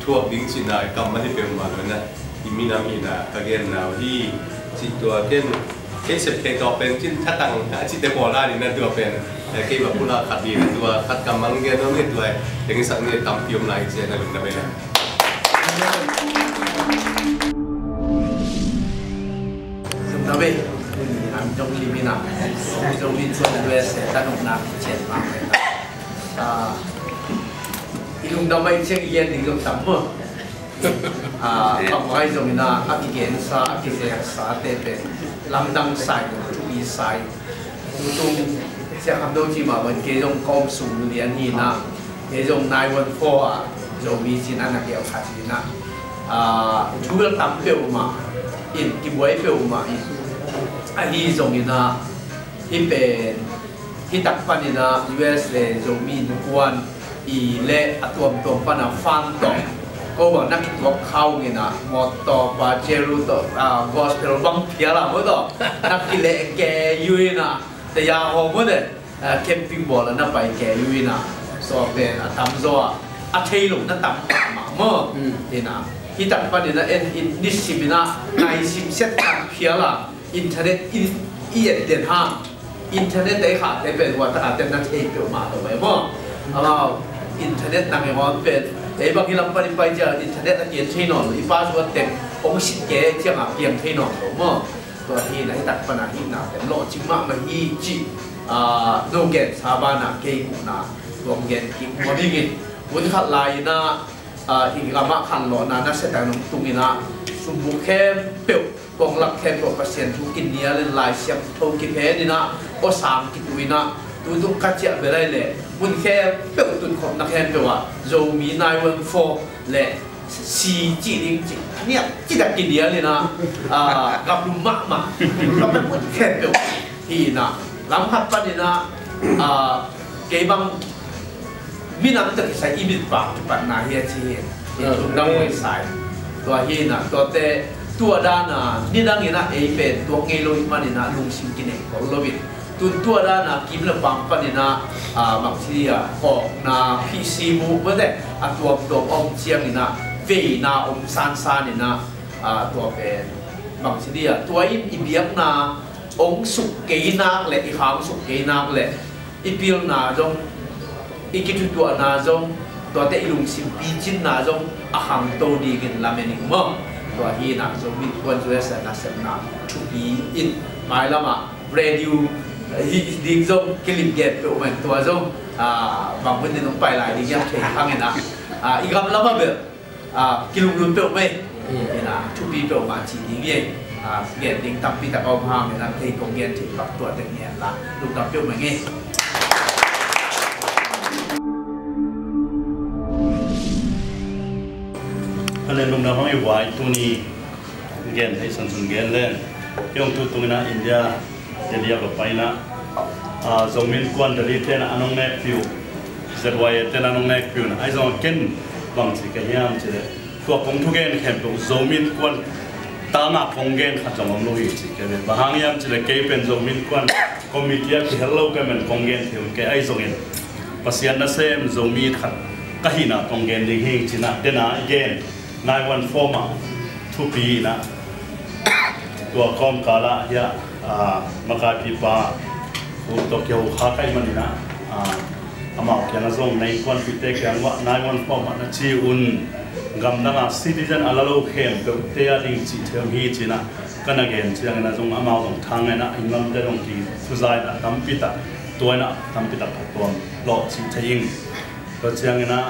[SPEAKER 3] ทัวร์ดิ้งจีน่ากำมันที่เป็นมันนะอิมินามินะกะเกนนาวที่จิตตัวเกนเสพเกนตัวเป็นที่ถ้าตั้งจิตเตปอลาดินะตัวเป็นแต่เกี่ยวกับผู้ละขัดดีตัวขัดกำมังเกนนั่นนี่ตัวอย่างนี้สักเนี่ยตำพิมพ์ลายเจนนั่นนะเบลล์
[SPEAKER 4] สำหรับเบลล์อันจงลิมินะจงวินส่วนด้วยเสด็จนกนักเช่นมากเลยอีลุงดำไม่เช็คเย็นอีลุงต่ำมั้งทำไว้ตรงนั้นอากิเกนซาอากิเซซาเตเปลำดังใส่ทุบีใส่ตรงเจ้าคำโดจิมาวันเกี่ยงกอมสูงเรียนนี่นะเกี่ยงนายวันโฟอ่ะโจมีสินันนักเกี่ยวขัดสินะทุกเรื่องตั้มเปลวมาอินกิบไว้เปลวมาอินอันนี้ตรงนั้นที่เป็นที่ตักปันนี่นะ US เลยโจมีนุกวนอีเล่ตัวปันอ่ะฟันต่อก็ว่านักตัวเข้าเงี้ยนะมอต่อบาเจรูต่อกอสเปลบังเพียละมั้งต่อนักกิเลแกยูนะแต่ยาหอมมั้งเด้แคมปิ้งบอลแล้วนักไปแกยูนะสอบเป็นตั้มโซ่อาเทลงนั่นตั้มมาเมื่อเนี่ยนะที่ตั้งประเด็นนั้นอินดิสิมินะในสิบเซตตั้งเพียละอินเทอร์เน็ตเดียนห้างอินเทอร์เน็ตได้ขาดได้เป็นว่าอาจจะนักเอกเกี่ยวมาถูกไหมเมื่อเราอินเทอร์เน็ตนั่งอย่างว่าเป็นแต่บางทีเราไปเจออินเทอร์เน็ตอันเดียนที่นอนอีฟ้าส่วนเต็มองค์สิเกะที่หาเพียงที่นอนถูกมั้งตัวที่ไหนตัดปัญหาที่หนาแต่โลจิมะมันอีจีโนเกตสาบานะเกย์กุนารวมเกตกิมวันนี้กินวันขัดลายนะอีกละมะขันหล่อนะนักแสดงตรงนี้นะสมบูรณ์แค่เปียวกองหลักแค่ตัวเปอร์เซ็นต์ทุกกินเนี้ยเลยลายเสียงโทกิเพนี่นะก็สามกิตุยนะตุกกัจเจไปได้เลยบุญแค่เปิดตุนของนักแข่งเปล่าโจมีนายวันโฟเล่ สีจีลิงจีเนี่ยจีตะกินเดียเลยนะกับลุมมะมาเราไม่พูดแค่เดียวที่นะลำพัดปันนี่นะเก็บบังมีน้ำจะใส่อีบิดปากปันนาเฮียชีลุงดำไม่ใส่ตัวเฮียนะตัวเตตัวด้านนี่ดังนี่นะเป็นตัวเงยโลหิตมันนี่นะลุงชิมกินเองเขาโลบิดตัวด้านกิมละปังปันนี่นะบางทีของนะพีซีมูเมื่อแต่ตัวองเชียงนี่นะเวนาองซานนี่นะตัวเป็นบางทีตัวอีเบียงนะองสุกเกยนักเลยอีหางสุกเกยนักเลยอีเปียนาจงอีกิจุตัวนาจงตัวเตลุงสิมปีจินนาจงอาหางโตดีกันลาเมนิกมั้งตัวฮีนาจงมีวันจุเอสนาเซนาทูบีอินหมายละมาเรดิโอดิ้งจงกิลิมเกตตัวมันตัวจงบางคนเนี่ยต้องไปหลายดิ้งยังเข่งข้างเงินนะอีกคำละมาเบลกิลุงรุ่นเปล่าไหมนี่นะทูบีเปล่ามาจีดิ้งเย่เกตดิ้งตั้มปีตะเอาพามเนี่ยนะที่กงเงินที่ปักตัวแต่เงี้ยละลูกตั้มเปล่าไหมเงี้ย
[SPEAKER 5] อันนี้ลุงน้าห้องอยู่ไว้ตัวนี้เกณฑ์ให้สันสุนเกณฑ์เล่นย่อมตัวนั้นอินเดียเดียกับไปนะจงมีกวนเดลิเทนอันนงเนกฟิวเสร็จไว้เทนอันนงเนกฟิวนะไอ้จงเกณฑ์บางสิ่งกันยามเจอตัวคงทุกเกณฑ์เห็นตัวจงมีกวนตาหน้าคงเกณฑ์ขัดจงลงอีกสิ่งกันบางยามเจอเกย์เป็นจงมีกวนคอมมิตี้ที่ฮัลโหลกันเป็นคงเกณฑ์ที่มันเกย์ไอ้จงเองภาษาหน้าเซมจงมีขัดก็หินาคงเกณฑ์ดิ่งหิ่งจีน่าเดน่าเกณฑ์นายวันฟอร์มาทุกปีนะตัวคอมกาลาเฮียมาการพิพาคุณตกเกี่ยวข้าใกล้มันนี่นะอามาอย่างนั้นส่งในวันพิเศษอย่างว่านายวันฟอร์มานะชีอุนกำนังซิติเซนอัลโลเคนเป็นเทียดิ้งจีเทียมฮีจีนะกันนักเรียนจีนั้นส่งอามาส่งทางไงนะอิงมันจะต้องกินทุกอย่างนะทำพิธาตัวนะทำพิธาผัดตัวหลอกจีเทียงก็จีนั้นนะ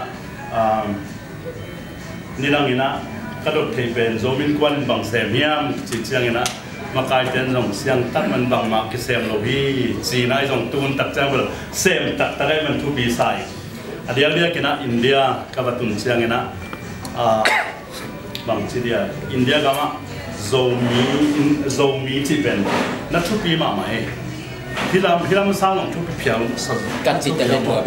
[SPEAKER 5] นี่ดังนี้นะกระโดดเทเป็นโซมินกวนบางเสียมยามจีเทียงนะมากลายเป็นส่งเสียงตัดมันบางมากเสียมโลหีจีน่าส่งตูนตัดจังเลยเสียมตัดตะไคร้มันทุบีใส่เดียวเรียกนะอินเดียกับตุนเสียงนะบางทีเดียอินเดียก็มาโซมีที่เป็นนักทุบีมาไหมพี่ลำสร้างของทุบีเพียง
[SPEAKER 2] กันจิตจะเล่นหัวไป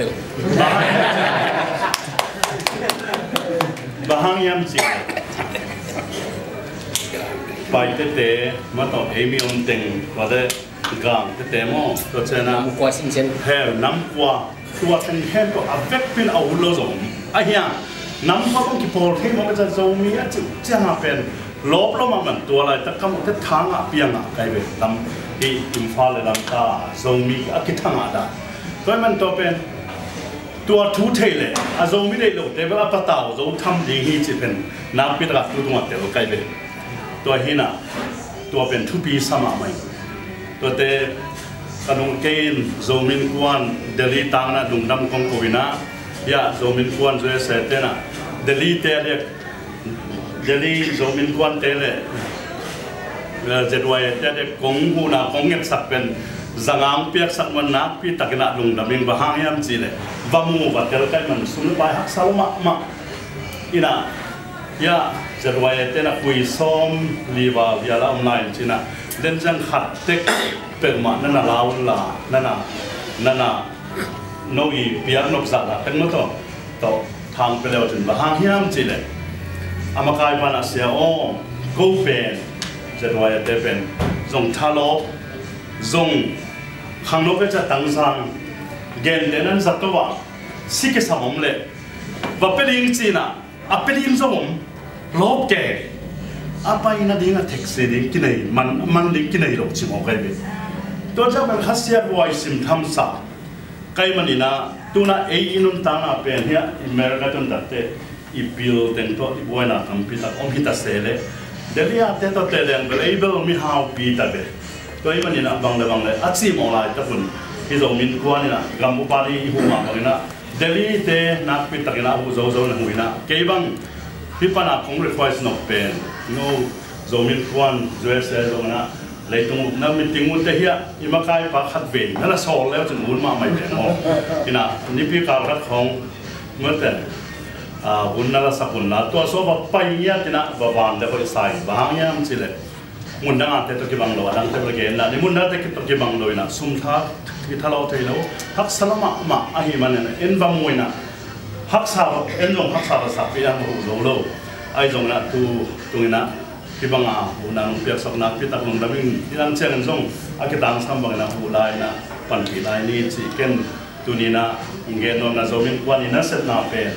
[SPEAKER 5] บางยามจีไปเตะมาต่อเอมิออนเต็งว่าได้กางเตะมั่งก็เช่นนั้น
[SPEAKER 2] น้ำกว่าสิ่งเช่น
[SPEAKER 5] เฮ้น้ำกว่าตัวเป็นเห็นตัวอัฟเฟกเป็นเอาหุ่นโลซงไอ้เหี้ยน้ำกว่าต้องกี่พอลที่มันจะโซมีอ่ะจะหาเป็นลบแล้วมันตัวอะไรแต่คำที่ทางอ่ะเปียงอ่ะไกลไปน้ำที่อิมฟาเลยน้ำตาโซมีอ่ะคิดทางอ่ะได้ก็มันตัวเป็นตัวทูเทเลยอ่ะโซมีได้โลดแต่เวลาปะตาวโซทำดีที่จะเป็นน้ำพิษรักตัวตัวเดียวไกลไปตัวหินะตัวเป็นทุบีสมาไหมตัวเตะขนมเกนโซมินกวนเดลีตังนะดุงดำกงโควินะยาโซมินกวนช่วยเสร็จนะเดลีเตะเรียกเดลีโซมินกวนเตะเลยเจ็ดวัยเตะเด็กกงหูนะกงเงียบสักเป็นจังอังเปียกสักมันนักพี่ตักนะดุงดำมิงบะฮังยามจีเลยบะมูบัดเดลกันมันสุนไปหักสาวมะอินะยาจะรวยเต้นคุยซ้อมลีบาวิอาลาออนไลน์จีน่ะเดินจังขัดเต็กเป็นมานั่นน่ะลาวล่ะนั่นน่ะโนอีเปียกนกสัตว์ละเป็นมั้งต่อทางไปแล้วถึงบ้านที่น้ำจีเลยอามากายปานาเสียโอ้กูเป็นจะรวยเต้เป็นส่งทาโลส่งข้างนอกก็จะตั้งสังเกณฑ์เดินนั้นสัตว์ว่าสิกสมองเลยว่าเป็นยิงจีน่ะอาเป็นยิงสมองลบแก่apa ina dinga taxi ding kinai man ding kinai lo chimo kai be to ja ban khasiat wai sim tham sa kai manina tuna e inun ta na pen hia america ton datte I bil ten to I buena kampita omhita sele delia te to te den label mi how pi ta be to I manina bang le achi mo lai ta pun hi zo min kwani na gamu pari hu ma ngina deli te na pi ta na hu zo na huina ke bang Pipana kong request no pen no zomin kwan zoese zona leitung na meeting mun te hia imakai pa khat ve na sol le chun mun ma mai le no ina ni pi ka rat khong ngoten บุญนั่นละสักบุญนะตัวโซ่แบบไปเยี่ยตินะบวานเด็กคนใส่บางอย่างมันสิเลยมุนดังอาเตตัวกี่บังโลดังเตตัวเกณฑ์นะนี่มุนดังเตตัวกี่บังโลนะสุมท้าที่ทะเลาะเทโลฮักสลามะมาอาหิมันเนี่ยเอ็นวังมวยนะฮักสาวเอ็นจงฮักสาวสับไปยังหูโลไอ้จงนะตัวนี้นะที่บังอาบุญนั่งเปียกสักนักพิทักษ์ลงดามิงที่นั่งเชื่อกันจงอากิตังสัมบังนะหูลายนะปันปีลายนี่สิเกณฑ์ตัวนี้นะอิงเกนนนะโซมินวันนี้นะเสร็จนาเป็น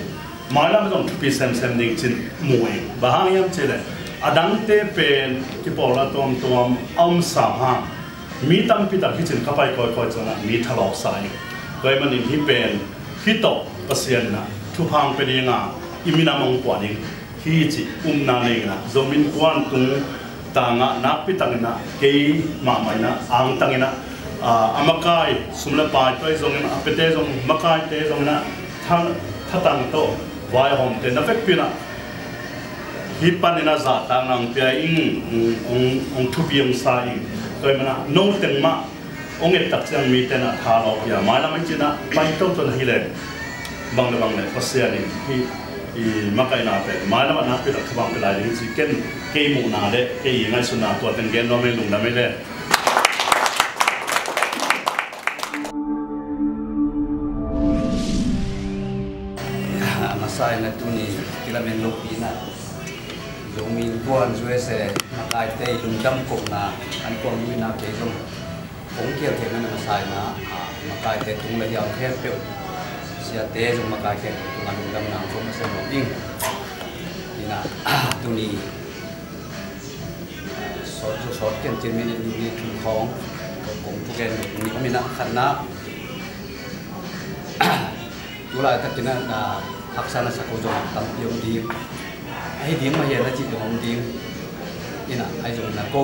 [SPEAKER 5] มาแล้วไม่ต้องพิเศษเซมดิ้งจินมวยบางอย่างเฉลี่ยอดังเตเป็นที่พอละตัวสามหางมีตั้งพิทักษ์ที่จินเข้าไปคอยจังนะมีทะเลาะใส่โดยมันที่เป็นที่ตกเปอร์เซ็นต์นะทุกพังเป็นยังไงอิมินามงกว่านี้ที่จินาเองนะโซมินกวนตุงต่างนักพิทักษ์นะเกย์มาใหม่นะอ่างต่างนะอามาไกสมเลปายไปตรงนั้นเป็นเตจงมาไกเตจงนะถ้าตั้งโตวายหอมเตนับเป็นปีนะฮิปันนี่นะจัดตั้งนังเปียองทุบยังใส่โดยมันนะโน้ตเต็มมาองเอ็ดตักยังมีเตนะทารอกยาไม่ละไม่จีนะไปโตจนฮิเลบางเลยภาษานี่ที่มาไกนาเป็นไม่ละมันนับเป็นตักบางเป็นอะไรที่สิเกนเกย์มูนาเดเกย์ยังไงสุนัขตัวเต็มเกนโนไม่ลุงนะไม่เล่
[SPEAKER 6] ใส่ในตัวนี้ที่เราเป็นลูกปีน่ะโดมีกวนช่วยเสกมาไกเตยลุงจำกบนะอันกวนมีนาเกจงผมเกี่ยวเทมันมาใส่นะมาไกเตยตุงเลยยาวแค่เปียวเสียเตยจงมาไกเตยตุงอันลุงจำนำผมมาเสนอยิ่งนี่นะตัวนี้สดเกี่ยวจีนมีนี่ถุงของกงทุกแกนตรงนี้ก็มีนะขันนะตัวอะไรถ้ากินนะฮักษานะสักคนจงตั้งยมดีไอ้ดีมาเห็นแล้วจิตยมดีนี่นะไอ้จงนะกู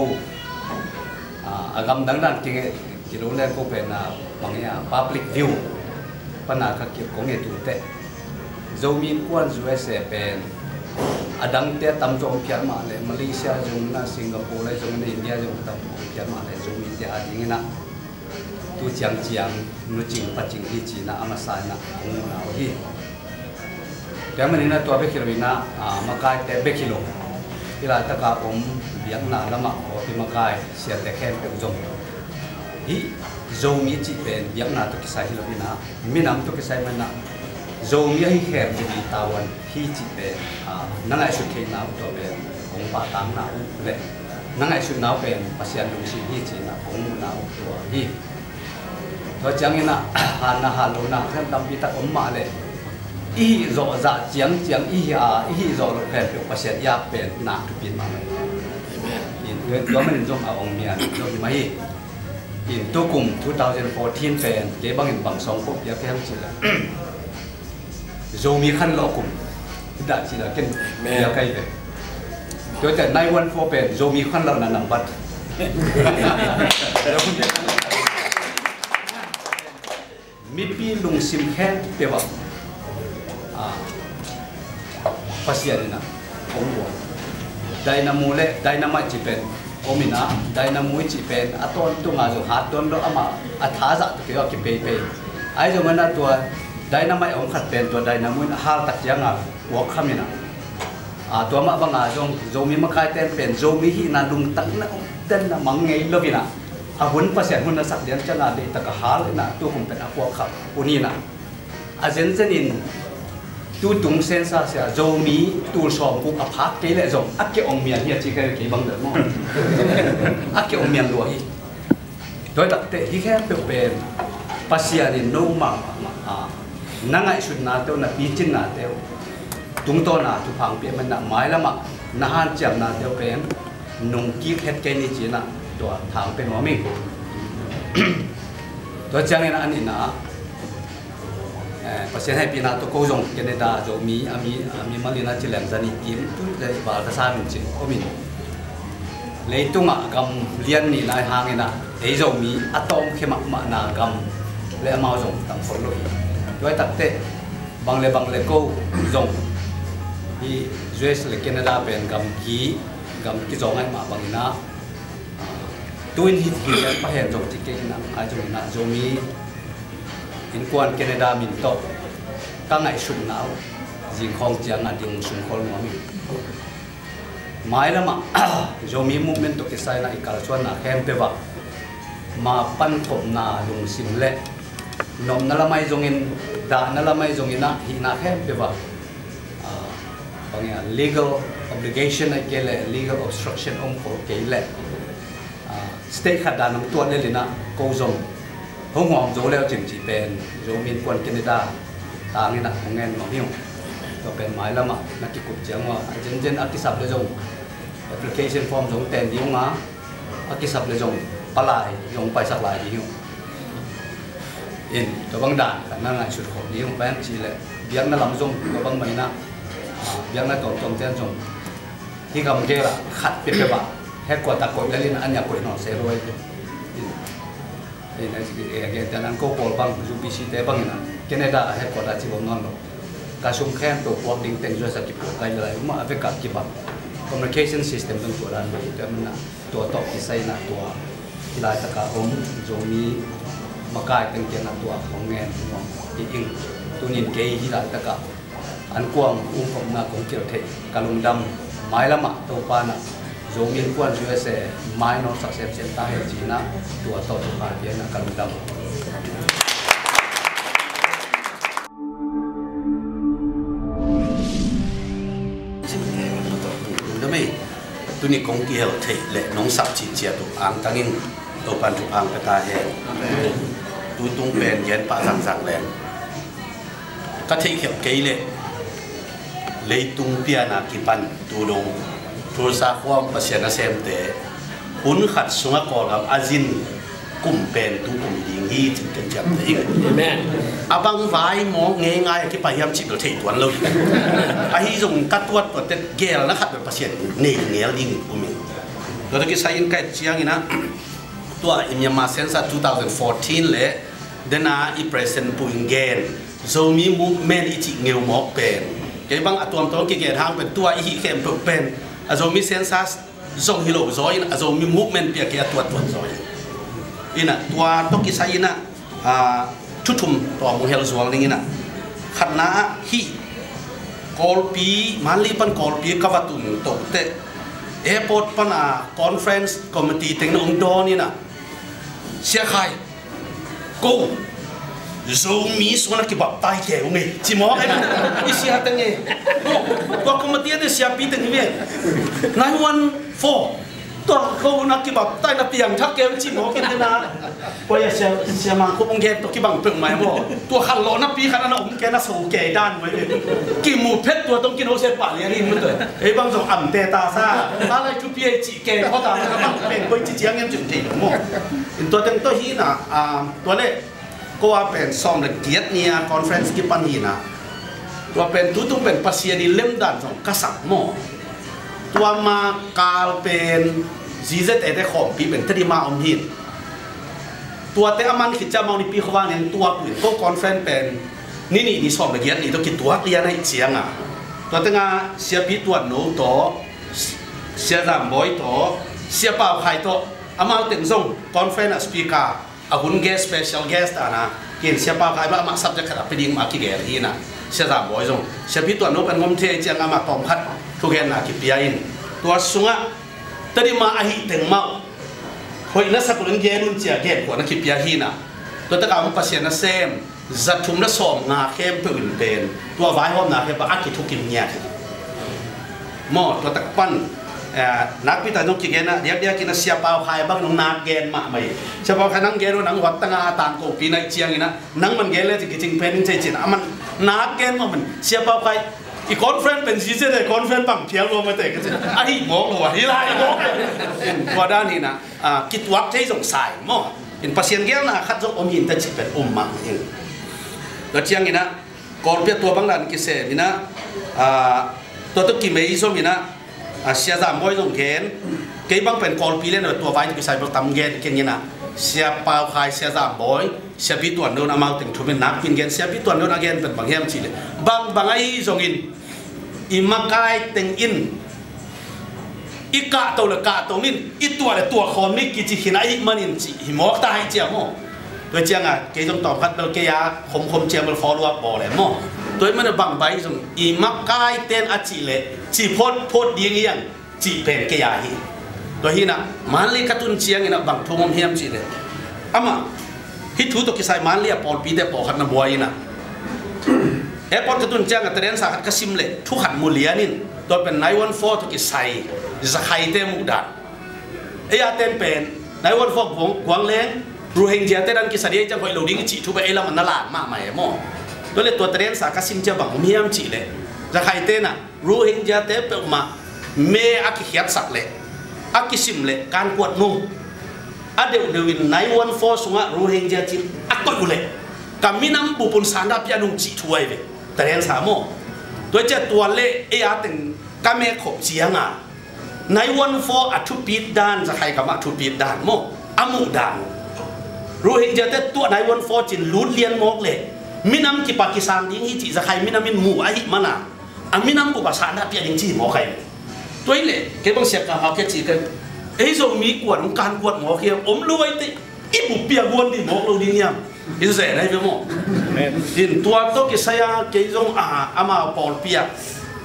[SPEAKER 6] อากำดังๆที่รู้เนี่ยกูเป็นบางอย่าง public view ปัญหาขัดเกี่ยวกับเงินตัวเตะจะมีกวนช่วยเสเป็นดังเตะตั้มจงเพียรมาเลยมาเลเซียจงนะสิงคโปร์เลยจงในอินเดียจงตั้มเพียรมาเลยจงมีเตะอะไรนะตัวเจียงนู้จริงปัจจิงที่จีน่ะอามาสายนะคงน่าเอาที่เดี๋ยวมันนี่นะตัวเบคิโลนะมาไกแต่เบคิโลที่เราตะกาผมเบียงน่ะละมาโอ้ที่มาไกเสียแต่แค่เป็นจงที่โจมีจีเป็นเบียงน่ะตัวกิสายฮิโลบินะมีน้ำตัวกิสายมันน่ะโจมีให้แค่จะมีตาวันที่จีเป็นนั่งไอชุดเคนน้ำตัวเป็นของป่าตังน้ำเลยนั่งไอชุดน้ำเป็นปัสยานดุสิที่จีน่ะของน้ำตัวที่ตัวจังเงินะหานะหาโลนะท่านทำพิทักษ์อมมาเลยอีโรจะจังอีโรแค่เป็นภาษายาเป็นนักทุบินมาเลยอินตัวมันจงเอาองเมียนจงไม่อินตัวกลุ่ม2014เป็นเก็บบางอินบางสองพวกเดียวแค่ทั้งสิ้นเลยโจมีขั้นโลกลุ่มได้สิละกันเดียวกันเลยตัวแต่ในวันโฟเป็นโจมีขั้นเราหนังบัดมีปีลุงซิมแค่เปียบภาษาเนี่ยนะผมบอกไดนามูเล่ไดนามาจีเป็นโอมินะไดนามูจีเป็นอัตโนตัวงาจูฮัตตัวเราอามาอัฐาจะตัวเกี่ยวกับเปย์ไอ้เจ้ามันนะตัวไดนามาองค์ขัดเป็นตัวไดนามูฮาร์ตักยังอ่ะหัวขมินะตัวมาบางอาจงมีมาขายเต้นเป็นโจมีหินาลุงตั้งนะเต้นนะมังไงลบินะหุ่นภาษาหุ่นนักสักเดียนจะน่าดีแต่ก็หาเลยนะตัวผมเป็นอักวขับอุนี่นะเจนเจนินตัวตุงเซนซ่าเสียโจมีตัวสองกุกอภักเกลี่ยจงอักเกองเมียนเฮียจีเคยกี่บังเดิมมั้งอักเกองเมียนรัวฮีโดยตัดเตะที่แค่เป็นภาษาเนี่ยโน้มนั่งไอชุดนาเตวน่ะปีจินนาเตวตุงโตน่ะทุกพังเปียมันน่ะไม้ละมั่งน่าหันเจียมนาเตวเป็นนุ่งกิ๊กเฮ็ดแกนี่จีน่ะตัวทางเป็นหัวมิ่งตัวจังเนี่ยอันนี้นะภาษาให้ปีนาตัวโกจงแคนาดาโจมีมีมาลีนาจิเลนจานิทีมตัวใจบาลซามินจิโอมินเลยตุงกำเลียนนี่นายหางเนี่ยนะไอโจมีอะตอมเข้มมานากำเลยมาจงตั้งคนลุยด้วยตัดเตะบางเลโกจงที่ US เลยแคนาดาเป็นกำกี่จงให้มาบางนะตัวนี้ที่ไปเห็นจงที่เก่งนะไอโจมีนะโจมีอินกวนแคนาดามินโตตั้งไอชุนนาวโ จิงคองเจียงดิงสุนคอลมังหมายละมาโจมีมูเมนต์ตัวกิไซน่ะอีกการชวนน่ะแคมเปว่ามาปั้นถมนาลุงสิมเละนมนั่นละไม่จงอินด่านั่นละไม่จงอินนะหินาแคมเปว่าบางอย่าง legal obligation ไอ้เกล legal obstruction ขอเกลstate ขัดดานตัวเล่นนะกูจงห้องหอมโจแล้วจึงจีเป็นโจมีนกวนแคนาดาต่างนี่นะของเงินของหิ้วก็เป็นหมายละมานักกิจกุศลว่าเจนอักษรเลยจง application form จงแต่ดิ้งมาอักษรเลยจงปลายยงไปสักลายหิ้วอินตัวบางด่านกันนั่นไงสุดของดิ้งแฟนจีเลยเบี้ยงนั่นลำจงตัวบางไม่นะเบี้ยงนั่นตรงเต้นจงที่คำเกล่ะขัดเปรียบแบบแค่กว่าตะโกนแล้วลินอันอยากคุยหน่อยเซโร่ไอ้นั่นสิเองแต่นั้นก็พอบังจูบิชิเตบังนะแคนาดาแค่กว่าตะจิบนอนหรอกการชุมแค่ตัวพวกดิ้งเต็งช่วยสักกี่ปีกันเลยมาเอาไปกัดกี่บัง communication system ต้องตัวนั้นเลยแต่มันนะตัวตอกที่ใส่นะตัวที่ลายตะการมโจมีมากายเป็นเกียรติตัวของเงินของอีกตัวนี้เกย์ที่ลายตะการอันกว้างของนาของเกี่ยวเทกาลุงดำไม้ละมาตัวปานะโจมีกวนช่วยเสไม้นอสักเซปเซนตาเฮจีนะตัวต่อตัวผ่านเยนะกาลุงดำตัวนี้คงเกี่ยวเทเลน้องสับจีเจียตัวอ่างตั้งอินตัวปันทุกอ่างกระตาเฮตัวตุ้งเป็นเย็นป่าสั่งแรงก็เทเขียวเกยเลยตุ้งเปียนากิปันตัวลงทัวร์ซาความภาษาเซมเตหุ่นขัดสุงกอกับอาจินกุมเป็นตุ้งกุมดิงฮีถึงกันจับได้แม่อาบังไว้มองง่ายๆที่ไปยามจิตเราเทตัวเราอีกไอ้ที่ส่งกัดตัวตัวเต็มเกลนะครับเป็นภาษาเงี้ยลิงกุมิเราต้องคิดใช้ยินใกล้เชียงนะตัวMyanmar Census 2014เลยเดินหน้าอีเพรสเซนต์ปุ่งเกนZomi Movement อีที่เงี้ยหมอกเป็นแกบังตัวตัวเกี่ยวทางเป็นตัวอีเข้มเป็นZomi Census Zomi Hilo Zoin Zomi Movement เปียกแกตัวZoinอินะตัวต้องคิดใช้ยินนะชุดทุ่มตัวมุงเฮลสวงนี่นะขณะที่กอลปีมันลีปันกอลปีกวัตุนตกเตะแอร์พอร์ตปันคอนเฟรนซ์คอมมิตี้ถึงองค์ดอนี่นะเสียใครกูZomiส่วนนักบับตายแก่งไงจิมอไอ้มันอีเสียตั้งไงตัวคอมมิตี้เนี่ยเสียปีตั้งไง914ตัวเขานักบับตายนับเพียงทักเกลจิมอกันนะพอเสียมังคุปงเกตตัวกี่บังเพิ่งมาบ่ตัวขันโลนับปีขันนั้นผมแกน่าสูงแก่ด้านไว้กี่หมูเพชรตัวต้องกินโอเซป่าเลี้ยงนี่มันตัวไอ้บางส่งอ่ำเตตาซาอะไรชุบเปียจีแก่เขาตามนะครับเป็นคนจีเจียงเงี้ยจุดที่มั่วตัวเต็มตัวฮีน่ะตัวเล็กก็ว่าเป็นซ้อมละเกียรติเนี่ยคอนเฟรนซ์กี่ปันฮีน่ะตัวเป็นตุ้งเป็นภาษาดีเล่มด้านของกษัตริย์มั่วตัวมากาลเป็นซีเซตเอเดของปีเป็นทดีมาอมหินตัวแต่อามันคิดจะมองในปีขวานเนี่ยตัวปืนก็คอนเฟรนซ์เป็นนี่ซ้อมละเกียรตินี่ต้องคิดตัวเรียนให้เสียงอ่ะตัวแต่งาเสียปีตัวโน้ตเสียรำบอยตัวเสียเป่าไข่ตัวอามาถึงส่งคอนเฟรนซ์สปีกเกอร์อาหุ่นเกสสเปเชียลเกสต์นะกินเสียเป่าไข่บ้ามาสับจะขยับไปดิ้งมากี่เกลที่น่ะเสียรำบอยส่งเสียปีตัวโน้เป็นงมเทเจียงอามาตอมพัดทุกเห็นนะกี่ปีอินตัวสุงะตอนนี้มาอาหิถึงมาหอยนัสกุลเกลุนเจียเกตกว่านักขีปยาฮีนะตัวตะการมันภาษาเซมจัดทุ่มและส่งงาเข้มปืนเป็นตัวไว้ห้องนาเข้มปะอักขิทุกิมเงียหม้อตัวตะปั้นนักพิจารณากิเกนะเดี๋ยวกินเสียเปล่าใครบ้างน้องนาเกนมาไหมเฉพาะขนังเกนนังวัดตั้งอาตานโกปีในเชียงนี่นะนังมันเกนเลยจริงๆเป็นจริงๆมันนาเกนมันเสียเปล่าใครอีคอนเฟรนซ์เป็นซีเซ่เลยคอนเฟรนซ์บังเทียรวมมาเตะกันสิไอ้หมอกหัวที่ไรหมอกตัวด้านนี้นะคิดวัดใช้สงสัยมั่งเห็นภาษาเกลนะขัดจงอมหินแต่จิตเป็นมาเองแล้วเชียงนี่นะก่อนเปียตัวบางด้านกิเสนี่นะตัวตุกิเมย์ส้มนี่นะเสียจามบ่อยจงเกนเกี่ยบางเป็นกอลปีเล่นตัวไว้ที่ใส่ประตำเกนเก่งนี่นะเสียเปล่าใครเสียจามบ่อยเสียปีตัวโดนอามาถึงทุ่มเป็นนักกินเกนเสียปีตัวโดนอาเกนเป็นบางแห่งจีเลยบางไอ้จงอินอิมากายเต็งอินอีกะตัวละกะตัวมินอีตัวละตัวคนนี่กิจิหินไอ้มันอินจีหิมอกตายเจียมโมตัวเจียงอ่ะเกี่ยจงตอบคัดเบลเกียคมเจียมเบลฟอลวับบอลเลยโม
[SPEAKER 7] ตัวมันบังใบส่งอีมักกายเต้นอาจิเลจีพดดีอย่างจีเป็นเกียร์ฮีตัวฮีนะมันเลยกระตุ้นเชียงนะบังทุ่งเฮียมจีเลยอามาฮิตุตัวกิสายมันเลยปอลปีเดปอขันนบัวยีนะปอลกระตุ้นเชียงแต่เรนสักกระซิมเลยทุกขันมูเลียนินตัวเป็น914ตัวกิสายจะใครเต้มุกดันเต้นเป็น914กวางเล้งรูเฮงเจียเต้นกิสายจังคอยโหลดิ้งจีทุบไปมันน่าหลานมากไหมมั่วตัวเลยตัวเทรนสักกสิมเจ้าบังมีมจีเลยจะใครเต้นน่ะรู้เห็นจะเต้นเปิดมาเมย์อักเขียดสักเลยอักสิมเลยการกวดนุ่มเดี๋ยววิน914สุงะรู้เห็นจะจีอักก็อยู่เลยกำมีน้ำบุปผสันดาพิจารุจีช่วยเลยเทรนสามโมตัวเจ้าตัวเล่ตึงกำเมย์ขบเจียงอ่ะ914อัทุปีดานจะใครกับอัทุปีดานโมอามุดานรู้เห็นจะเต้นตัว914จีลุ้นเลียนมกเลยมินำที่ปากีสถานดิ้งฮิจิจะใครมินามินหมู่ไอ้มันอ่ะมินำบุปผาหน้าเปียดิ้งจีหมอใครตัวนี้เลยแค่บางเสียกับเขาแค่จีกันส่งมีกวดการกวดหมอเขียวรู้ไว้ติอีบุเปียกวนดิหมอเราดิ้งยังเสียได้ไหมหมอดินตัวโตกิสยาแค่ส่งอามาปอลเปีย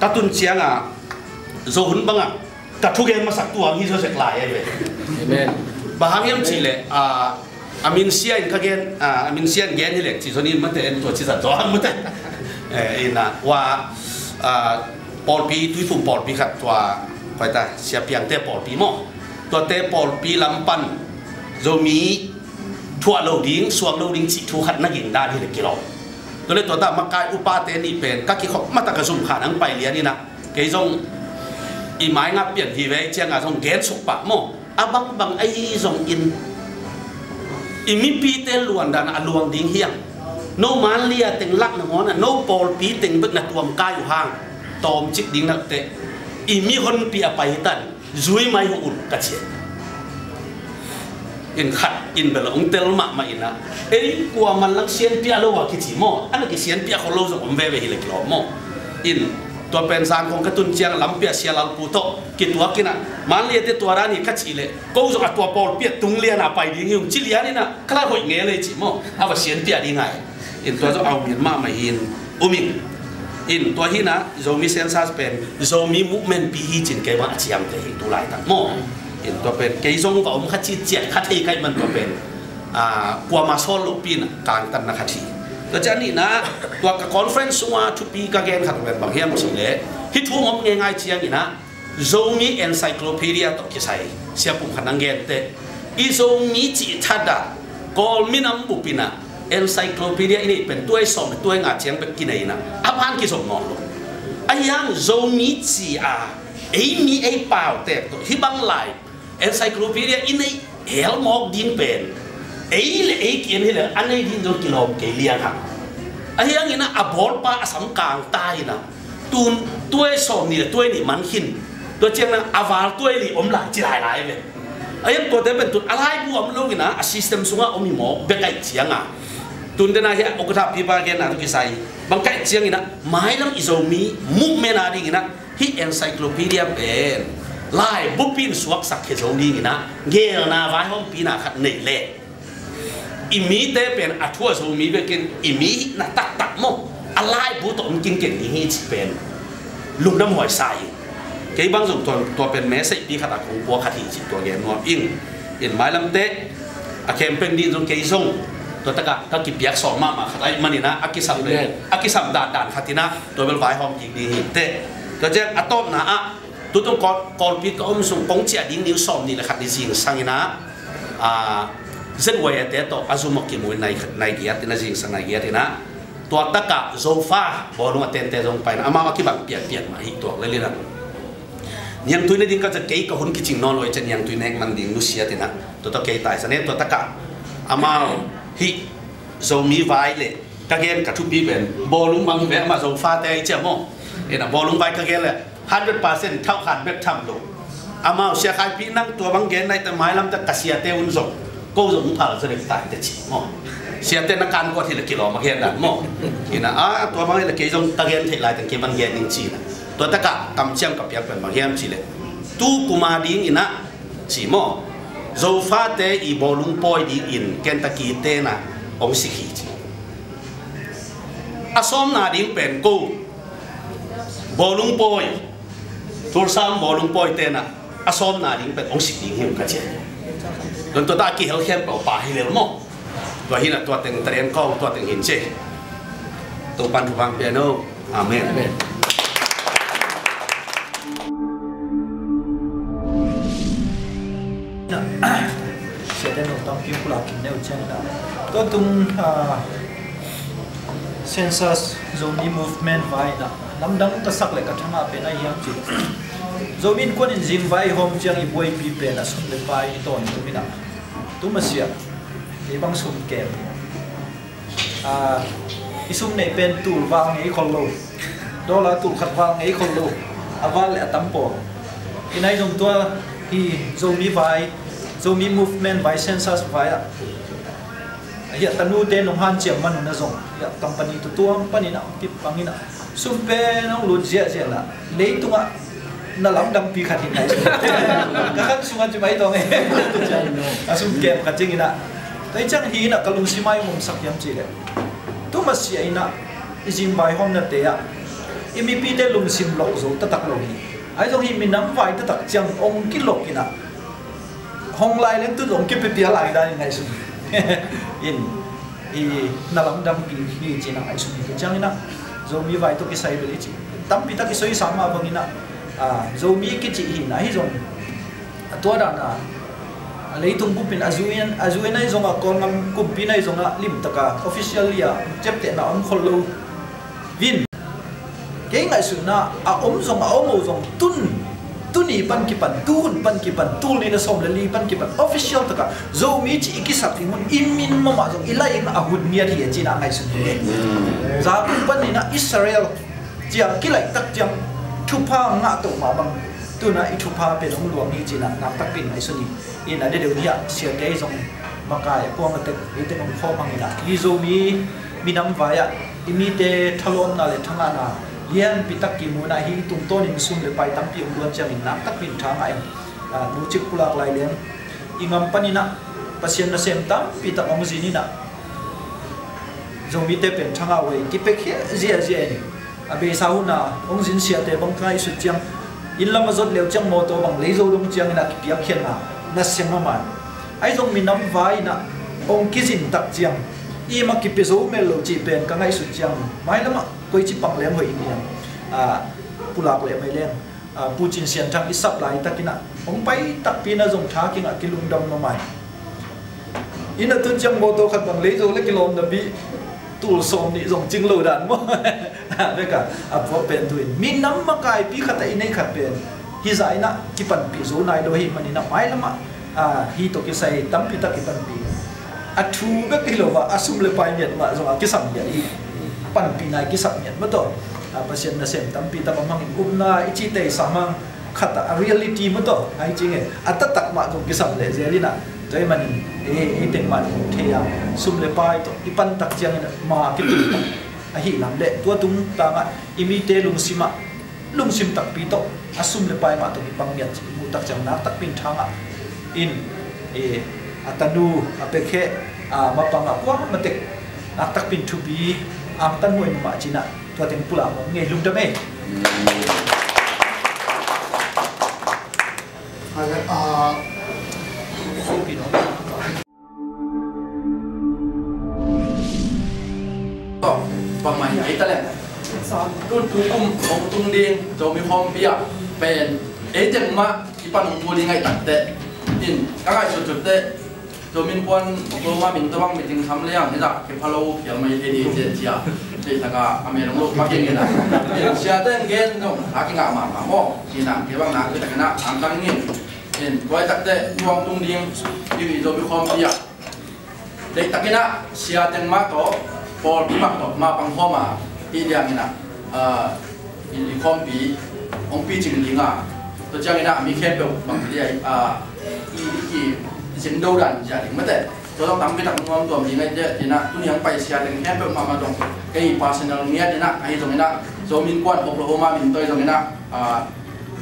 [SPEAKER 7] กระตุ้นเชียงโซหุ่นบังกระทุกเกมมาสักตัวที่เขาเสกลายไอ้เว้ยบางอย่างจีเลยอามินเซียนก็เกณฑ์อามินเซียนเกณฑ์นี่แหละที่ส่วนนี้มันเป็นตัวที่สัตว์ตัวมันเป็นนะว่าปอลปีทุยทุ่มปอลปีขัดตัวคอยตาเสียเพียงเตะปอลปีมั่งตัวเตะปอลปีลำปันโจมีทั่วโลกดิ้งส่วนโลกดิ้งจิตทุกขัดนักยิงได้ที่เล็กกิโลตัวเลยตัวตามักกายอุปาเตนี่เป็นก็คิดเขามาตะกระสุมขานังไปเลี้ยนี่นะเกี่ยงอีไม้งับเปลี่ยนทีเว้เจียงส่งเกณฑ์สุกปะมั่งบังไอ้ส่งอินอิมิปีเตลวนดันอลวงดิ้งเฮียงโนมันเลียเต็งลักหนึ่งหัวน่ะโนปอลปีเต็งบึกนัดตัวมกายอยู่ห่างตอมจิกดิ้งนักเตะอิมิคนปีอไปตันจุยไม่หุ่นกระเชียนอินขัดอินเบลองเตลมาอินนะกลัวมันลังเชียนปีอะไรวะคิดจีโมอันนั้นกิเชียนปีเขาโลส่งเวฮิเล็กหล่อโมอินตัวเป็นสารของกระตุ้นเชียงลำเปียเชียลปูโตกิตัวกินะมันเลียที่ตัวร้านนี้คัดชีเลยก็ส่งตัวปอลเปียตุงเลียน่ะไปดิ้งยุ่งจิเลียนี่นะคลาดหอยเงี้ยเลยจีโมเอาไปเชียนเปียดิ้งไงอินตัวจะเอาเมียนมาอินมิงอินตัวที่นะโซมีเซนซัสเป็นโซมีมูฟเมนต์ปีฮีจินเกว่าเชียมเตะตัวไรต่างโมอินตัวเป็นเกยซงก็คัดชีเจียคัดให้ใครมันตัวเป็นกว่ามาโซลูปีนกลางตันนักคัดชีตัวจะนี่นะตัวกับคอนเฟรนซ์ว่าทุกปีก็เกณฑ์ขัดเป็นบางเฮียมสิเลยที่ทุ่งงง่ายๆเชียงนี่นะ Zomi Encyclopedia ตัวกี่ใส่เสียปุ่มขันนังเกณฑ์เตอี Zomi จีทัดดะก็มีน้ำบุปินะ Encyclopedia นี่เป็นตัวสมตัวงาเชียงเป็นกินเองนะอาพันกี่สมมองลงไอ้ยัง Zomi จีมีเปล่าแต่ตัวที่บางหลาย Encyclopedia อินไอ้เฮลมอกดินเป็นเลยเขียนให้เลยอันนี้ดินโดนกิโลเกลียครับไอ้ยังนี่นะอบอลป้าสำกลางใต้นะตุนตัวสมนี่ตัวนี่มันหินตัวเจ้านะอาวาตัวนี่อมหลายจีหลายเลยไอ้ยังตัวเต็มเป็นตุนอะไรบัวมันลูกนี่นะซิสเต็มสุงะอมีหมอเบกไก่เชียงอ่ะตุนเดน่าเฮียอกทับพี่ปาเกน่ะทุกสิ่งบางไก่เชียงนี่นะไม้ลำอิโซมีมุกเมนาดีนี่นะที่ Encyclopedia เป็นลายบุปผินสวกสักเขโซนี่นะเงี้ยนะไว้ห้องปีน่ะขัดเหนื่อยเลยอิมีเตเป็นอัทั่วสูมีเป็นกินอิมีน่ะตักโมอะไรบุตรมันกินเก่งอย่างนี้จีเป็นลุงน้ำหอยใส่เกี่ยบางส่วนตัวเป็นแม่ใส่ปีขนาดของบัวขัดจีตัวเงี้ยนัวอินไม้ลำเตะอาเคมเป็นดินตรงเกี่ยส่งตัวตะกะถ้ากินเปียกสองมาขัดไอ้มันนี่นะอากิสัมเลยอากิสัมด่านขัดที่นะตัวเป็นไฟหอมจริงดีเตะตัวเจ้าอัตโต้นะตัวต้องกอลปีก็อมส่งกงเจียดิ้งนิ้วสอมนี่แหละขัดในสิ่งสังนะเส้นวัยเตะต่ออาซุมกิมุนในเกียรติในสิ่งสังในเกียรตินะตัวตะกะโซฟาบอลมาเต้นลงไปนะอามาคิดแบบเปียกมาอีกตัวเลยนะยังตุยในดิ้งก็จะเกยกับคนกิจงนอนลอยจะยังตุยในมันดิ้งลุเซียตินะตัวตะเกยตายสันเนี่ยตัวตะกะอามาฮิโซมีไวเลยกะเกนกับทุบปีเป็นบอลลุงบางทีแบบมาโซฟาเตะเจ้าโม่นะบอลลุงไวกะเกนเลย100%เท่าขันเบ็ดทำลงอามาเสียขายปีนั่งตัวบางเกนในแต่ไม้ลำตะกะเสียเตอุนส่งก็ส่งผ่านเสด็จตายแต่จีโม่เสียเต้นนักการก็ที่ละกิโลมาเขียนนั่นโม่เห็นนะตัวบางละกิโลตะเกียนที่ลายตะเกียนบางเกียนจริงๆนะตัวตะกะกำเชียงกับเปียกเป็นบางเกียนจีเลยตู้กุมาดิ้งอินะจีโม่โซฟาเตอีบอลลุงปอยดิ้งอินเกนตะกี้เตนะองสิขีจี asom na ding pen ko bolung poi tursam bolung poi tena asom na ding pen ong sik ding hiu ka chen don to ta ki hel khem pa hi lel mo to hi na to teng tren ko to teng hin che to pan thu bang piano amen amen
[SPEAKER 8] sẽ đến một tông kim pula kim nêu chân đó tôi tung Census Zomi Movement vai đó nắm đắng ta sắc lại cả thằng nào bên này hiang chỉ Zomi quân in zim vai hôm chiang i boy pi bên là sum le vai ton tu mina tu mà sia cái băng sum kèm isum này bên tu vang ấy còn lâu đó là tu khát vang ấy còn lâu aval lại tắm bỏ cái này dùng tua thì Zomi vai Zomi Movement vai Census vai ạ hiện tanu tên nông han chiếm man na zong hiện company tu tuang pani na pip pangina sumpe nong lu zia zia la lấy tung ạ na lam dam pi khát hiện này các khăn sungan chumai tong sum kem khát ching ina tay chang hi na kalung simai mum sak yam chi le tu ma si ina izim bai hom na te ạ imi pi te lung sim lok zo ta tak lo hi ai zong hi minam vai ta tak chang ong ki lok ina hong lai lên tu lồng kip pi lại đây ngày sum in na lam dam pi hi chi na ai sum ki chang ina Zomi vai to ki sai beli chi tam pi ta ki soi sama bang ina Zomi ki chi hi na hi zong to da na lấy tung kupin azuin ai zong a kon ngam kupi nai zong a lim taka official ya chep te na om kholo vin ke ngai su na a om zong a om zong tuni pan ki pan tun pan ki pan tul ni na som lali pan ki pan official taka Zomi chi ki sap thi mun imin mama zong ilai na ahud nia hi chi na ngai su ni za pun pan ni na Israel chiang ki lai tak chiang thupa nga to ma bang tu na i thupa pe long luang hi chi na nam tak pin ngai su ni in ade de dia sia te zong makai pong te ite ngom kho mang ina hi Zomi minam vaya imite thalon na le thanga na lian pitak ki muna hi tung ton in sum le pai tam pi ungluan chang in nak tak pin thang ai nu chik pulak lai lem ingam panina pasien na sem tam pitak ong zini na Zomi te pen thanga wei ki pek hi zia ni abe sau na ong zin sia te bang kai su chang in lama zot leo chang mo to bang leizo dong chang na ki piak khen na sem ma ai zong minam vai na ong ki zin tak chang i ma ki pe zo mel lo chi pen ka ngai su chang mai lama koi chi pang lem hoi niam pulak le mai leng puchin sian thang isap lai takina ong pai tak pina zong tha ki nga kilung dam ma mai ina tun chang mo to khat bang le zo le kilom na bi tul som ni zong ching lo dan mo ve ka apo pen tuin min nam ma kai pi khat ai nei khat pen hi zai na ki pan pi zo nai do hi mani na mai lama hi to ki sai tam pi tak ki pan pi thu be ki lo wa asum le pai net ma zong ki sam ya hi pan pi nai ki sam net ma to pasien na sem tam pi ta mang umna ichi te samang khata reality ma to ai chinge atatak ma zong ki sam le zelina toy man e teng man the ya sum le pai to ipan tak chiang ma ki tu a hi lam le tua tung ta nga imite lung sim tak pi to asum le pai ma to ki pang miat mu tak chang na tak pin thanga in atanu apekhe ma pang a kwa ma tek tak pin thu bi am tan hoi ma china tua teng pula mo nge lung da me
[SPEAKER 4] bang mai ai ta leรุ่นทุกุมของตุงดิงจะมีความเปียเป็นจังมาที่ปันปูดิงไงตัดเตะอินก็ไงสุดๆเตะจะมีคนตัวมาบินตัวบางมีจริงทำเรื่องนี่จ้ะเก็บพะโล้เกี่ยวไม่ได้ดีเจียที่ทางอเมริกาโลกมาเก่งกันนะเชียร์เต้นเก่งน้องหากินงามาโม่ที่นั่นเกี่ยวกับนักคือแต่กันนะอันตั้งเงี้ยอินไว้ตัดเตะดวงตุงดิงที่จะมีความเปียเด็กตะกี้นะเชียร์เต้นมาต่อพอพี่มาต่อมาปังพ่อมาที่เดียงนี่นะอีคอมปีองปีจริงลิงตัวเจ้านี่นะมีแค่เป็นบางทีอีสินโดดันจะถึงไม่แต่ตัวต้องทำไปตักงอมตัวมีไงเจ้าที่นะตัวนี้ยังไปเสียถึงแค่เป็นมาตรงไอ้พาสเนลเนี้ยนี่นะไอ้ตรงนี้นะโจมินกวนโอโคลาโฮมามินตัวตรงนี้นะ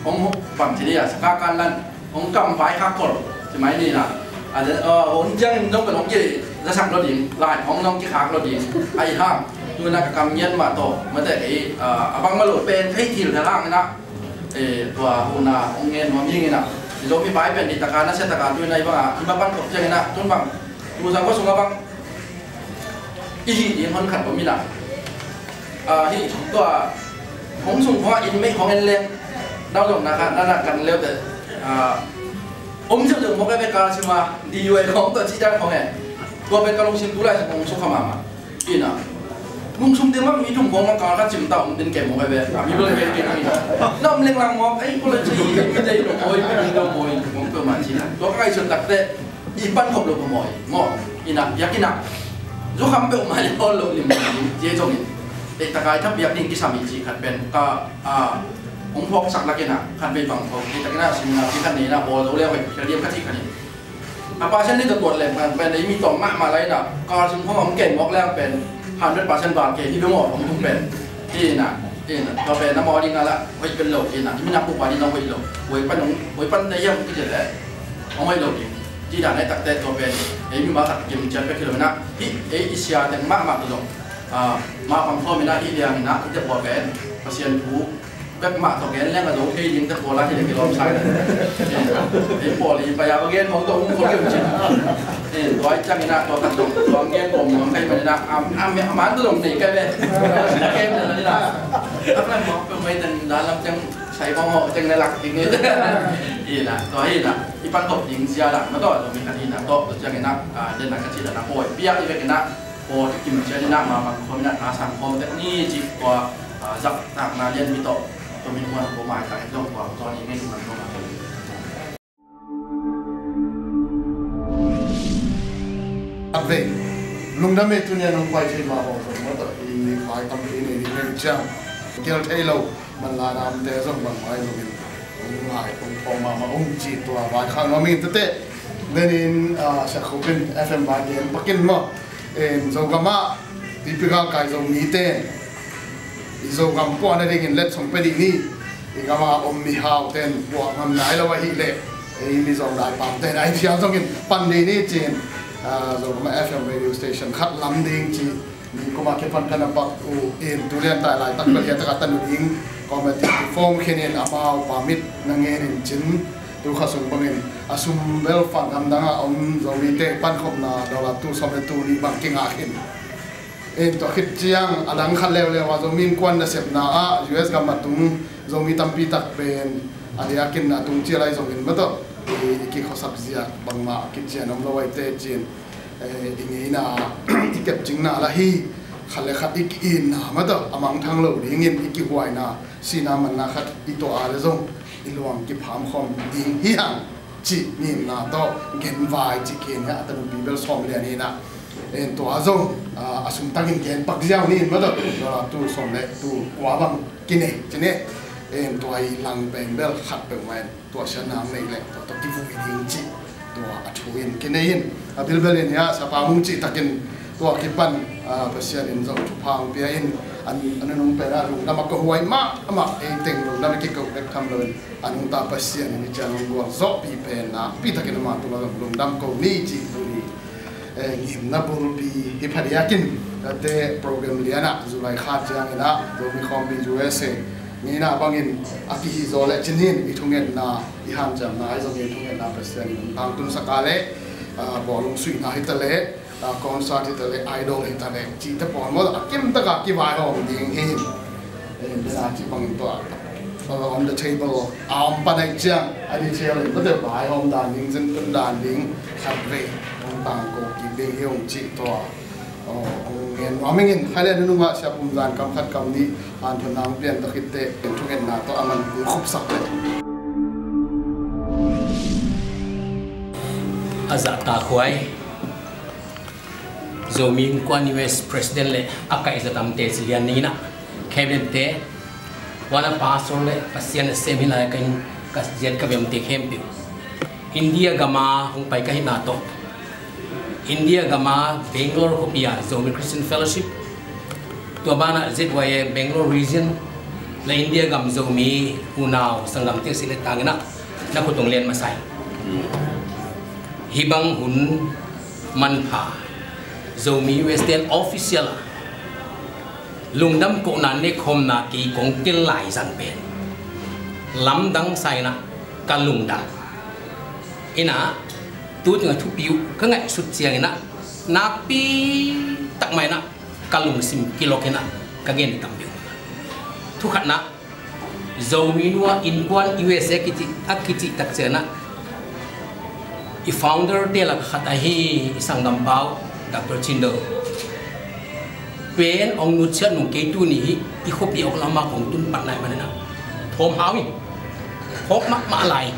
[SPEAKER 4] องบางทีนี่สกัดการลั่นองกำไฟฮักกอลใช่ไหมนี่นะอาจจะองยังน้องเป็นองยี่จะสั่งรถดิงลายของน้องที่ขากรถดิงไอ้ห้าง ดูนักกรรมเย็นมาโตมาแต่บางมาโหลดเป็นให้ทีมทางล่างนะตัวหุ่นองเงินหัวยิ่งนะโจมีไฟเป็นอิตาการนักเศรษฐการด้วยในบ้างที่บ้านผมจะเห็นนะทุนบางดูสังก็ส่งมาบางอีที่คนขัดผมมีนะที่ตัวของส่งเพราะอินไม่ของเงินเล่นดาวลงนะครับนั่นกันเร็วแต่จะถึงมองไปการชิมาดีอยู่ไอ้ของตัวที่ด้านของตัวเป็นการลงชิมตัวแรกของสุขมาอีน่ะลุงชุมเดียวมันมีถุงของมังกรก็จิมเต่าเป็นเก็บมองไปมีเรื่องเก่งๆนี่น้ำเลี้ยงลังมองไอ้คนละชีไม่ได้ดอกโอยไม่ได้ดอกโอยผมเปิดมาทีนะตัวใกล้ชนตักเตะอีปั้นขบลงมอยมออีน่ะอยากกินน่ะยุคคำเปิดมาเลยพอลงนี่มันเจ๊จงนี่เด็กตะกายถ้าอยากกินกิสามีจีขัดเป็นก็ผมพกสักลักนะขันเป็นบางคนที่ตะกี้น่าชิมนะที่ขันนี้นะโอ้เราเรียกว่าเรียกกะทิขันนี้อาปาเช่นนี้จะตรวจเลยมันเป็นมีต่อมากมาเลยนะก็ชิมพวกผมเก่งมอกแรกเป็น100%บาทเกที่ไม่หมดผมต้องเป็นที่น่ะเราเป็นน้ำมอดีนั่นแหละไว้เป็นโหลดที่น่ะที่ไม่นับปุ๊บวันนี้เราไว้โหลดไว้ปั้นในย่ำที่จะได้เอาไว้โหลดที่ด่านในตักแต่ตัวเป็นมีมาตัดกิมจัดไปคือเลยนะที่อิสยาแต่มากตัวมาฟังพ่อไม่ได้ที่เดียงนะที่จะพอแกนเปอร์เซ็นต์ผู้แบบมาต่อแกนแรงกระโดดที่ยิงจะพอละที่เด็กลองใช้เลยพอเลยไปยาบางเกนของตัวคนเกี่ยวกับตัวจังนะตัวกระตุกตัวเงี้ยกลมของใครมันนะมันตัวลงตีกันเลยเกมเลยนี่นะถ้าเรามองไปไม่ถึงด้านลำจังใช้พอเหมาะจังในหลักอย่างนี้นะตัวนี้นะที่ปั้นตบยิงเสียหลักมาต่อตัวมีคดีนะตัวจังนะเดินหนักกระชิดนะโอยเปียกที่เป็นนะโอยกินเชื้อที่นะมาบางคนนะอาสังคมแต่นี่จีบกว่าจับหนักนาเรียนมีต่อตัวมีคนผมหมายการต้องความตอนนี้ไม่ถูกมันเข้ามา
[SPEAKER 1] อันเวลุงดำเมตุเนี่ยน้องไปเชิญมาบอกผมว่าตัวอีฝ่ายตำรวจนี่เรื่องเจ้าเกี่ยวกับเรามันลาดามเตะส่งบางไม้ลงมินหายผมพอมาจีตัววายข้างน้องมินเตะเดินสักคนเป็น FM บางเย็นปักกินมั้งส่งกมาที่พิการกายส่งนี้เต้ส่งกำปอนได้กินเล็ดส่งไปดีนี่อีกมามีฮาวเต้นบวกมันไหนแล้วว่าฮิเล่มีส่งได้ปั๊มเต้นไอ้ที่เราส่งกินปันดีนี่จีนส่งมา FM radio station คัดลำดิ่งจีมีก็มาเก็บพันกันปักดูเรียนแต่หลายตั้งแต่เรียนตั้งแต่ตันดิ้งก็มาติดโฟมแค่นี้อามาปามิดนั่งเงินจินดูข้าส่งบังเงินอาสุมเบลฟังคำดังเรามีเตะปั้นขบนาดอลลาร์ตู้สมัยตู้นี้บางเก่งอาหินตัวคิดเจียงอันนั้นขัดเลวว่าเรามีกวนเสพนาUS กับมาตุงเรามีตั้มปีตักเป็นอันนี้กินนะตุงเจียอะไรเราเห็นมั้ยตัวอีกข้อสับเสียบางมาคิดเจียงน้ำเราไว้เตะจีนอีกนี้นะอีกเก็บจริงนะละฮีขัดเลยขัดอีกอินนะมั้ยตัวอามังทางเราดิ้งอินอีกหวยนะสีน้ำมันนะขัดอีตัวอะไรส่งอีหลวงกิบหามคอมดิ้งฮิฮังจีนี่นะตัวเงินวายจีเกียนเนี่ยแต่ดูบีเบลส่งเรียนนี่นะตัวอาจงอาสุมตั้งเงินปักเจ้านี่มั้งตัวตู้ส่งเลยตู้กว่าบางกินเองจีเนี่ยตัวลังเป็นเบลขัดเป็นแวนตัวชนะไม่เลยตัวกิฟูอินจีตัวอัศวินกินเองเบลเนี่ยสภาพมุงจีตักกินตัวกิปันเปอร์เซียนอินโซทุพังเปียอินอันนั้นนุ่งเป็นลุงน้ำมันก็ห่วยมากเต็งลุงน้ำมันกินก็เล็กทำเลยอันนุ่งตาเปอร์เซียนนี่จะลุงวัวซอปีเป็นนะปีตักกินมาตัวลุงน้ำก็นี่จีตัวนี้หิมนับบุรุษฮิพัดยากินแต่โปรแกรมเรียนนะจุลัยขาดจังนะโดยมีความมี USA นี่นะบางอินอากิฮิโซเลจินินอีทุ่งเงินนะอีฮันจำนะไอ้ตรงนี้ทุ่งเงินนะเปอร์เซ็นต์บางตุนสกาเลบอลลงสุยนะฮิตเลคอนเสิร์ตฮิตเลไอดอลฮิตเลจีตะปอนว่าอากิมตะกากิวายหอมดิ่งหินเป็นอาชีพบางตัวon the table ปันไอจังอันนี้เชื่อเลยก็จะบายหอมด่านดิ่งจนเป็นด่านดิ่งขัดเวต่างก็กินเรื่องจีตัวเงินว่าไม่เงินใครเล่นนุ่งว่าเสียปุ่มจานกำคัดกำนี้อ่านผลนามเปลี่ยนตะคิดเตะเป็นทุกเงินหนาตัวมันครบสักเลย
[SPEAKER 2] อาจารย์ตาควายโจมีกวน US President เลยอากาศจะทำเตะสิเลียนนี้นะแค่เป็นเตะวันละป้าส่งเลยภาษาเซมิลากันกัสเจ็ดกับยมเตะเข้มปิวอินเดียกับมาคงไปกันที่นาโตอินเดียกับมาเบงกลอร์คุปิยาโจมีคริสเตียนเฟลโลชิพตัวบ้านน่ะ ZYA เบงกลอร์รีเจนและอินเดียกับโจมีฮูนาวสังกัดเที่ยวสิเลตังนะนักขุดตรงเรียนมาใส่ฮิบังหุนมันผาโจมี US เตียนออฟฟิเชียล lungdamkoh na ne khom na ki kong til lai sang pen lamdang sai na kalungdam ina tu tengah tu piu kengai sut siang ina napi tak mai na kalung sim kilo kena kagen tampiu tu khat na zomi nuwa inkuan USA kiti tak sena i founder de la khat hi isang dampau Dr. Chindo pen ong nu chen nu ke tu ni i khopi ok lama kong tun pat nai manana thom hawi hok ma lai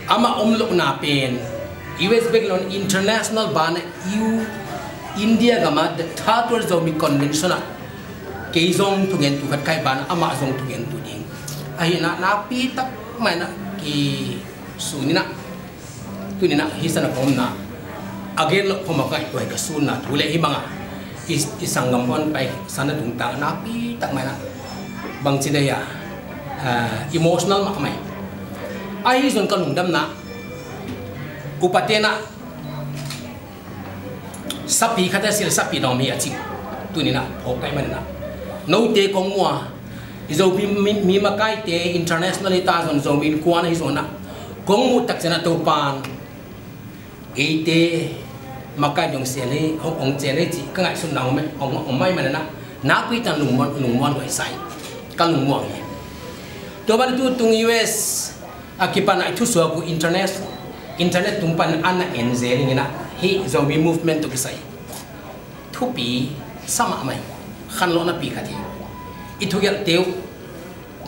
[SPEAKER 2] ama omlo na pen US background international ban India gama the Thatur Zomi Convention ke zong tu gen tu khat kai ban ama zong tu gen tu ding ai na pi tak mai na ki su ni na tu ni na hi sana kom na again lo khoma kai tu ka su na tu le hi manga isang gampon pai sana tung ta na pi tak mai na bang chi ya emotional mak mai ai zon ka lungdam na upatena sapi khata sil sapi dong mi achi tu ni na phok kai man na no te kong mua izo mi makai te internationally ta zon zo min kwan hi zona kong mu tak chana to pan e te makai jong sele ong chele chi ka ngai sun naw me ong mai man na pi tan lungmon wai sai ka lungmon to ban tu tung US akipan ai thu so ku internet tumpan ana enzel ngina hi zomi movement to kisai thupi sama mai khan lo na pi khati ithu gel teu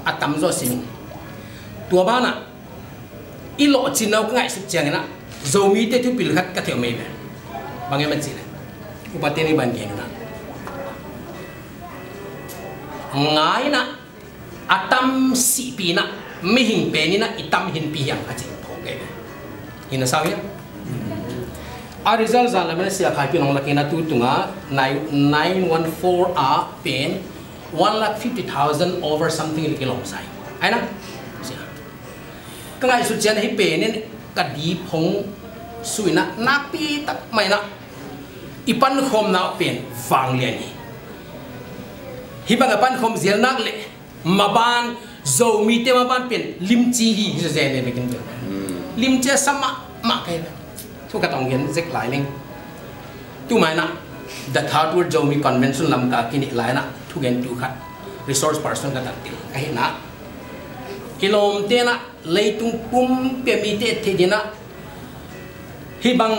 [SPEAKER 2] atam zo sim tua bana ilo chinau ngai su chang na zomi te thu pil khat ka theu me bangai man chile upateni ban gen na ngai na atam si pi na mi hing pe ni na itam hin pi yang achi phoke ina sawi a result za lamena sia khai pi nong lakina tu tunga 914 a pen 150,000 over something kilom sai aina sia kangai su chen hi pen ni ka di phong suina napi tak mai na ipan khom na pen wang le ni hi bang pan khom zel nak le maban zomi te maban pen limchi hi je ne bekin limche sama ma kai thu ka tong yen zek lai ling tu mai na the Thatur Zomi Convention lam ka kini lai na thu gen tu khat resource person ka tak til kai na kilom te na leitung pum pe mi te the dina hi bang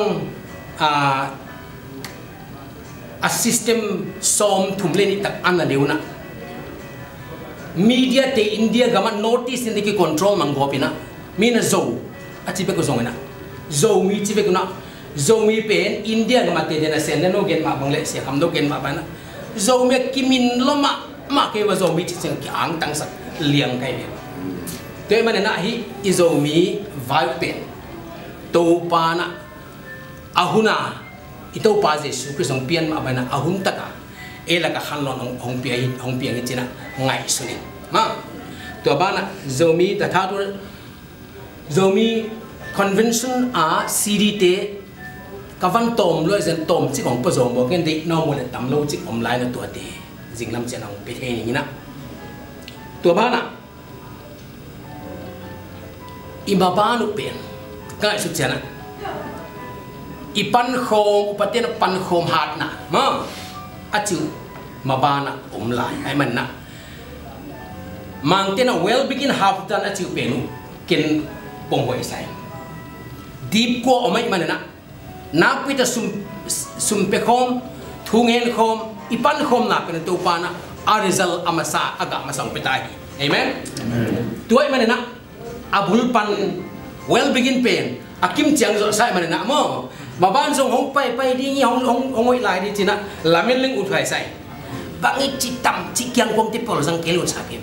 [SPEAKER 2] a system som thumle ni tak an na leuna media te India gama notice in the control mangopina mina zo achibe ko zongena zomi chibe kuna zomi pen India gama te dena sen no gen ma bangle se kam no gen ma bana zomi kimin loma ma ke wa zomi chi sing kyang tang sak liang kai le te mane na hi izomi vibe pen to pana ahuna ito pa je su ke song pian ma bana ahun taka ela ka khan lon hong pi ni china ngai suni ma to bana zomi ta Thatur Zomi Convention a CDT kavan tom lo zen tom chi kong pa zom bo ken de no mo le tam lo chi om lai na to te jing lam chen ong pe the ni na to bana imabanu pen kai su chana ipan khom paten pan khom hat na ma achu mabana lai ai man na mang tena well begin half done achu penu ken bong hoi sai deep ko omai manana na pita sum pe khom thungen khom ipan khom na pen to pana a result amasa aga masang petai amen tuai manana abul pan well begin pen akim chiang zo sai manana mo maban song hong pai di ni hong hoi lai di china lamen ling uthai sai bangi chitam chikyang kong ti pol sang kelu sa ke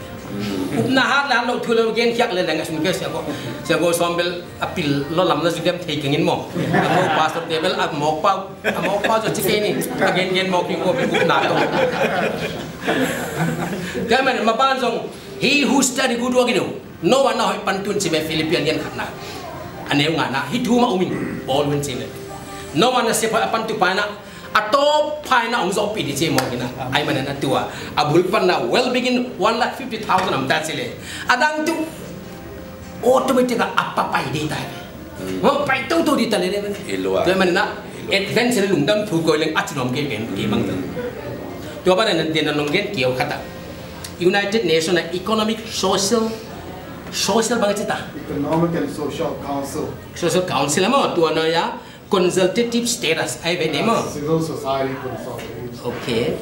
[SPEAKER 2] na hat la lo thulo gen kyak le nga sum ke sia go sombel apil lo lam na judem thei kengin mo mo pastor table ak mo pa jo chike ni again gen mo ki ko be na to gamen maban song he who study good work no one na pantun chi be Philippine gen khatna ane nga na hi thu ma umin all when chile no one na se pa pan tu pa na atau paina ong zopi di cemo kina ai mana na tua abul panna well begin 150,000 am tasile adang tu automatic apa pai di tai mo pai tu di tale ne tu mana na advance lungdam thu koi leng achinom ke gen ke bang tu apa na den nong gen kiau kata United Nations Economic Social banget cita
[SPEAKER 1] Economic and Social Council
[SPEAKER 2] mo tu na ya consultative status ai về nemo
[SPEAKER 1] civil society consultative
[SPEAKER 2] okay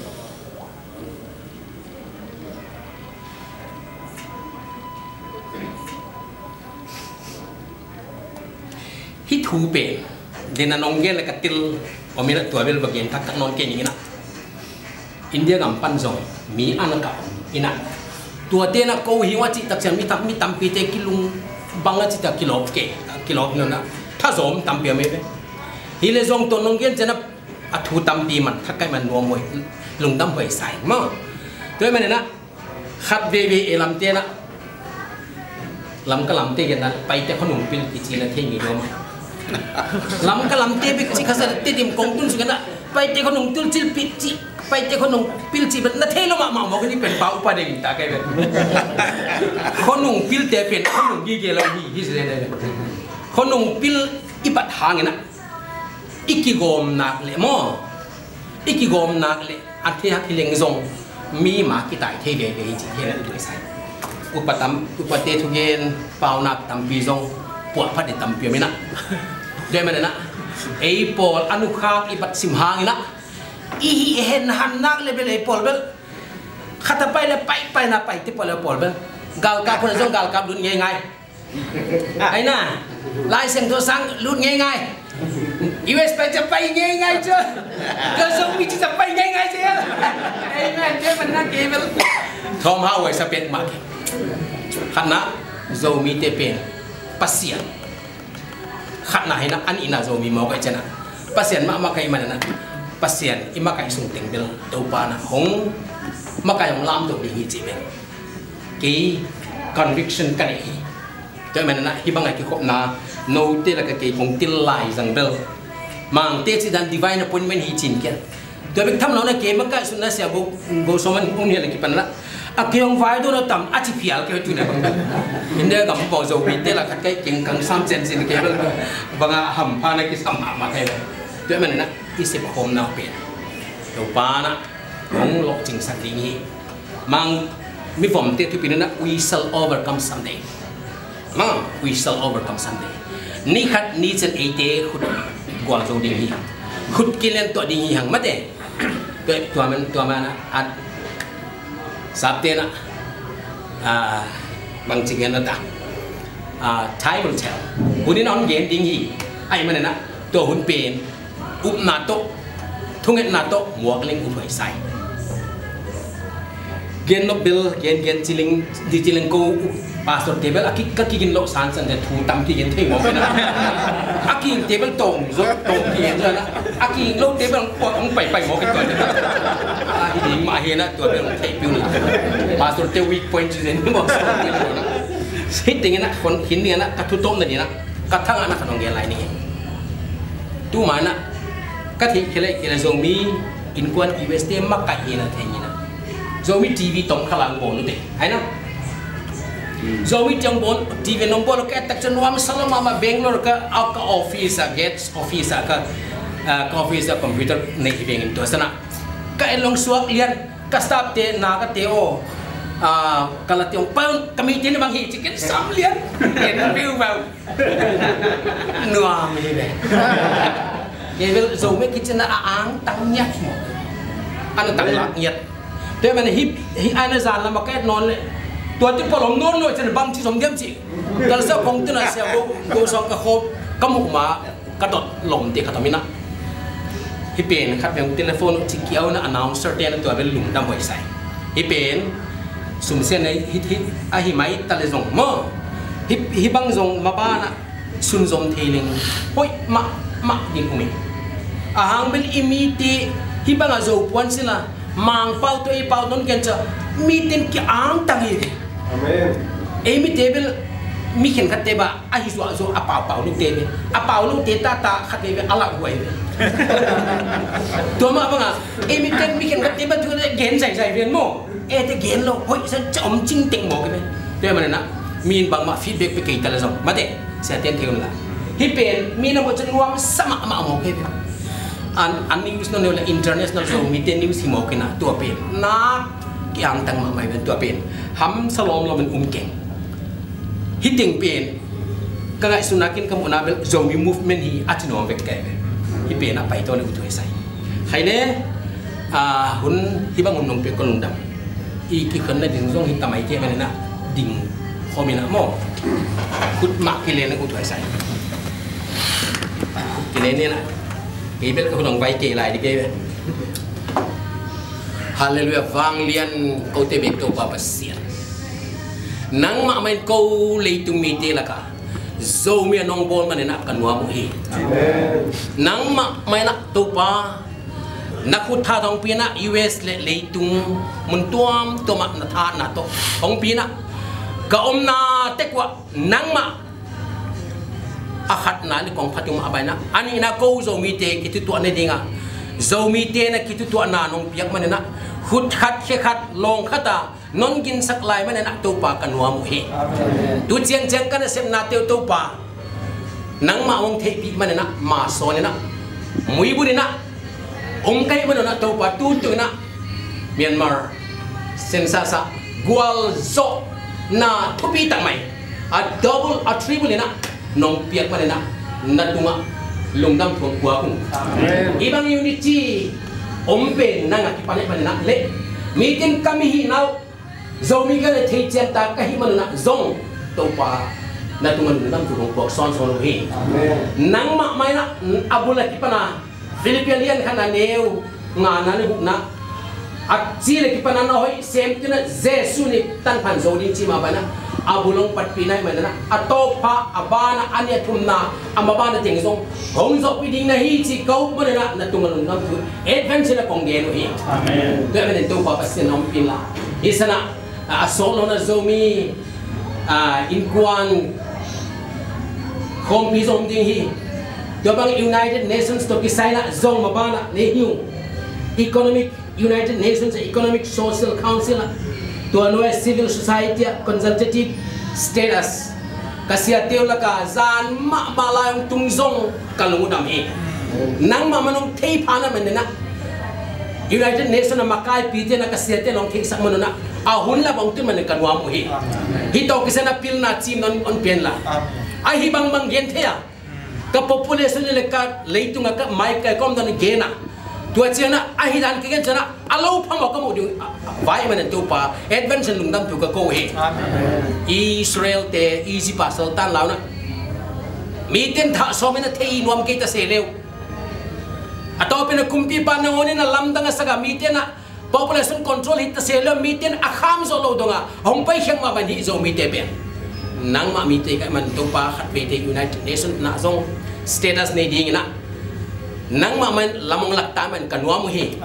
[SPEAKER 2] hit thu pe dena nongge la katil omina tuabel bagian tak non ke ni na India gampan zong mi anaka ina tua dena ko hiwa chi tak chan mi tampi te kilung banga chi ta kilo no na tha zom tampia me hile zong to nonggen jana athu tampi man thakai man no moi lungdam hoi sai ma toi mane na khat be elam te na lam ka lam te gen na pai te khonum pil ki chi na thengi do ma lam ka lam te be chi khasa te dim kong tun su na pai te khonum tul chil pi chi pai te khonum pil chi na thelo ma mo ni pen pa upa de ta kai be khonum pil te pen khonum gi ge la hi se ne khonum pil ibat hang na ikigom nak le mo ikigom nak le athi hak leng zong mi ma ki tai the ve ve ji he na tu sai upate thu gen pau nak tam pi zong puat phat de tam pi me na de man na ei pol anu khak ibat sim hang na i hen han nak le be le pol bel khata pai le pai na pai te pol le pol bel gal ka pon zong gal ka dun ngai ngai ai na lai seng tho sang lut ngai ngai US pai ngai chứ cơ sông bị chỉ pai ngai chứ ai men thế mình nak kebel Tom Howard sa pet mak khana zomi te pen pasien khana hina an ina zomi mo kai chana pasien ma kai mana na pasien ima kai sung ting bel to pa na hong ma kai ong lam to bi hi chi ben ki conviction kan hi cho mình là khi bằng ngày cái khop na no te là cái phong til lai rằng bel mang te chỉ dan divine appointment hi chin kia tôi biết thăm nó là cái mà cái sunna sẽ go so man ung là cái pan là à cái ông vai đó nó tầm à chỉ phial cái chuyện này bằng bel mình đây gặp bao giờ bị te là cái kinh căng sam chen sin cái bel bằng hầm pha này cái sam mà cái tôi mình là cái sẽ hôm nào biển đầu pa na ông lộc chính xác đi mang mi vom te tu pin na we shall overcome someday we shall overcome someday. Ni khat ni chen ate khut gwal zo ding hi khut kilen to ding hi hang mate to tua man at sapte na bang chigen na ta time will tell hunin on gen ding hi ai man na to hun pen up na to thunget na to muak ling u phai sai gen no bill gen chiling ko pastor table aki kaki lo san de thu tam ki gen thei mo na aki table tong zo tong ki en na aki lo table ko ong pai mo ke to hi ding ma he na to bel thei piu na pastor te weak point jen mo sit ting na kon hin ni na ka thu tom na ni na ka thang na ka dong ge lai ni tu ma na ka thi khele zomi in kwan UST ma ka hi na thei ni na zomi TV tong khalang bo nu te ai na Zomi tiang bon TV nombor ke tak cenwam salama ma Bangalore ka office gets office ka office computer nei beng to sana ka elong suak lian ka staff te na ka te o kala tiang paun committee ni bang hi chicken sam lian en view vào nuam ni be ye vel zomi kitchen na ang tang nyat mo an tang lak nyat te man hi ana zan la ma ka non leตัวที่พอลมโน้นเลยจะบังที่สมเด็จจีแต่เสื้อคงตัวนั้นเสียโกซองกระโคบกมุกมากระโดดลมเด็กขัดมินะฮิเป็นครับอย่างโทรศัพท์ที่เกี่ยวนะ announcer เต้นตัวเป็นหลุมดำหัวใส่ฮิเป็นสุ่มเส้นในฮิอาฮิไม่ตะเลซงมั้งฮิบังซงมาบ้านอะสุนซมเทลิงโอ้ยมาดินอุ้มอาหางเป็นอิมิตีฮิบังอาโจปวนสิละมังเป้าตัวไอเป้าต้นกันจะมีเต็นกี่อ่างตั้งอีก
[SPEAKER 3] Amen.
[SPEAKER 2] Amy table mi khen khat te ba a hi zo a pau lu te be a pau lu te ta khat te be ala huai to ma banga e mi khen khat te ba tu gen sai ven mo e te gen lo hoi san chom ching ting mo ke be te ma na min bang ma feedback pe kai ta la zong ma te sa ten the la hi pen mi na mo chen nuam sama ma mo ke be an news no la international so mi te news hi mo ke na to pen na kyang tang ma mai ben to pen ham salom lo man keng hitting pen ka sunakin kam unabel zomi movement hi atino vek kai hi pen apai to le utoi sai haine hun hi bang nong pe ko lungdam i ki khan na ding zong hi tamai ke man na ding khomina mo kut ma ki le na utoi sai ki le ne na ki bel ko nong vai ke lai di ke hallelujah vang lian ko te bek to pa pasian nang ma main ko leitung mi te la ka zomi anong bol man na kan wa mo hi nang ma mai na to pa nakut tha thong pi na US le leitung mun tuam to ma na tha na to thong pi na ka na te kwa nang ma akhat na ni kong phatung abai na ani na ko zomi te ki tu to ne dinga zomi te na ki tu to na nong piak man na hut khat khe khat long khata non gin sak lai man na to pa kan wa mu he tu chiang chiang kan sem na te to pa nang ma ong the pi man na ma so ne na mui bu ne na ong kai man na to pa tu tu na Myanmar Census gwal zo na thupi tang mai a double a triple na nong piak man na tunga lungdam thong kwa kung ibang unity ompe nanga ki pane man na le meeting kami hi now zomi ga le thei chen ta ka hi man na zong to pa na tungan lungdam thong kwa son son hi nang ma mai na abula ki pana Philippine khana neu nga na ni hukna at chi le ki pana na hoi sem tina jesu ni tan phan zo din chi ma ba na abulong pat pinai man na atopa abana ania thumna amabana ting zong hong zo piding na hi chi kau man na tungan lungdam thu adventure na kong geno hi amen to men to pa pasin om pila isana asolo na zomi ankuang hong pi zong ding hi to bang United Nations to kisaina zong mabana ne hiu economic United Nations Economic Social Council to anoi civil society consultative status kasia teula ka zan ma balayong tungzong kalungudam he nang ma manong thei phana man na United Nations na makai pite na kasia te long thei sak manona a hun la bang tu man kanwa mo he hi to kisana pil na chim non on pen la a hi bang bang gen thea ka population le ka leitunga ka mai ka kom dan gena tua chena ahidan ke chena alo phamo ka mo du vai man tu pa advance lungdam tu ka ko he Israel te easy pasal tan law na miten tha so mena thei nuam ke ta se leu atopin kumpi pa na ngoni na lamdanga saga miten na population control hit ta se leu miten akham zo lo donga hom pai hyang ma ban hi zo mite ben nang ma mite ka man tu pa khat be te United Nations na zong status ne ding na nang ma man lamong lakta man kanwa mo hi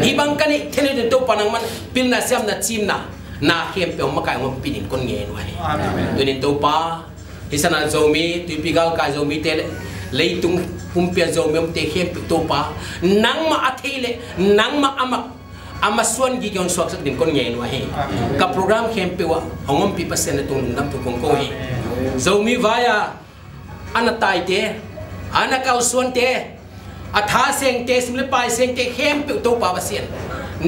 [SPEAKER 2] ibang kani thene to panang man pil na siam na chim na hem pe ma kai mo pinin kon nge no hi tunin to pa hisana zomi typical ka zomi te leitung pumpia zomi te hem to pa nang ma athile nang ma amaswan gi yon swak sak din kon nge no hi ka program hem pe wa hongom pi pasen tung nam to kong ko hi zomi vaya anatai te anakal suan te atha seng te simle pai seng te hem pe to pa basien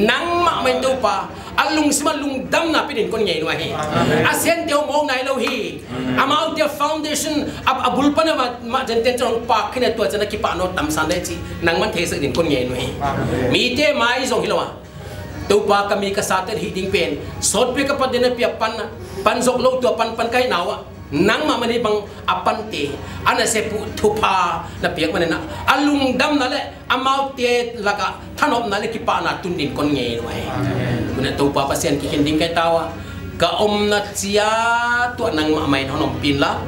[SPEAKER 2] nang ma men to pa alung sima lung dam na pidin kon ngei no hi asen te mo nai lo hi amau te foundation abul pana ma jenten chong pa khine to chana ki pa no tam san le chi nang man the sak din kon ngei no hi mi te mai zong hilawa to pa kami ka sater hi ding pen sot pe ka pa dina pi pan zok lo to pan kai nawa nang ma mani bang apante ana se pu thupa na piak man na alung dam na le amau te laka thanop na le ki pa na tun din kon nge no ai kuna to pa pasien ki ken ding kai tawa ka na chia to nang ma mai honom pin la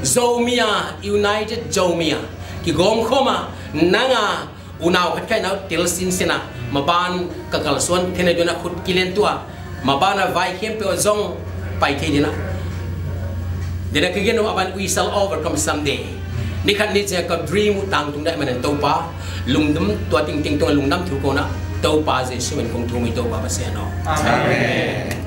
[SPEAKER 2] zomia united zomia ki gom khoma nanga unaw khat kai na tel sin sina maban ka kal son thene jona khut kilen tua mabana vai khem pe zong pai the dina Dia nak kena aban we shall overcome someday. Ni kan ni saya kau dream utang tung dah mana tahu pa lungdam tua ting ting tung lungdam tu kau nak tahu pa je semen kong tu mi tahu pa pasal no. Amen.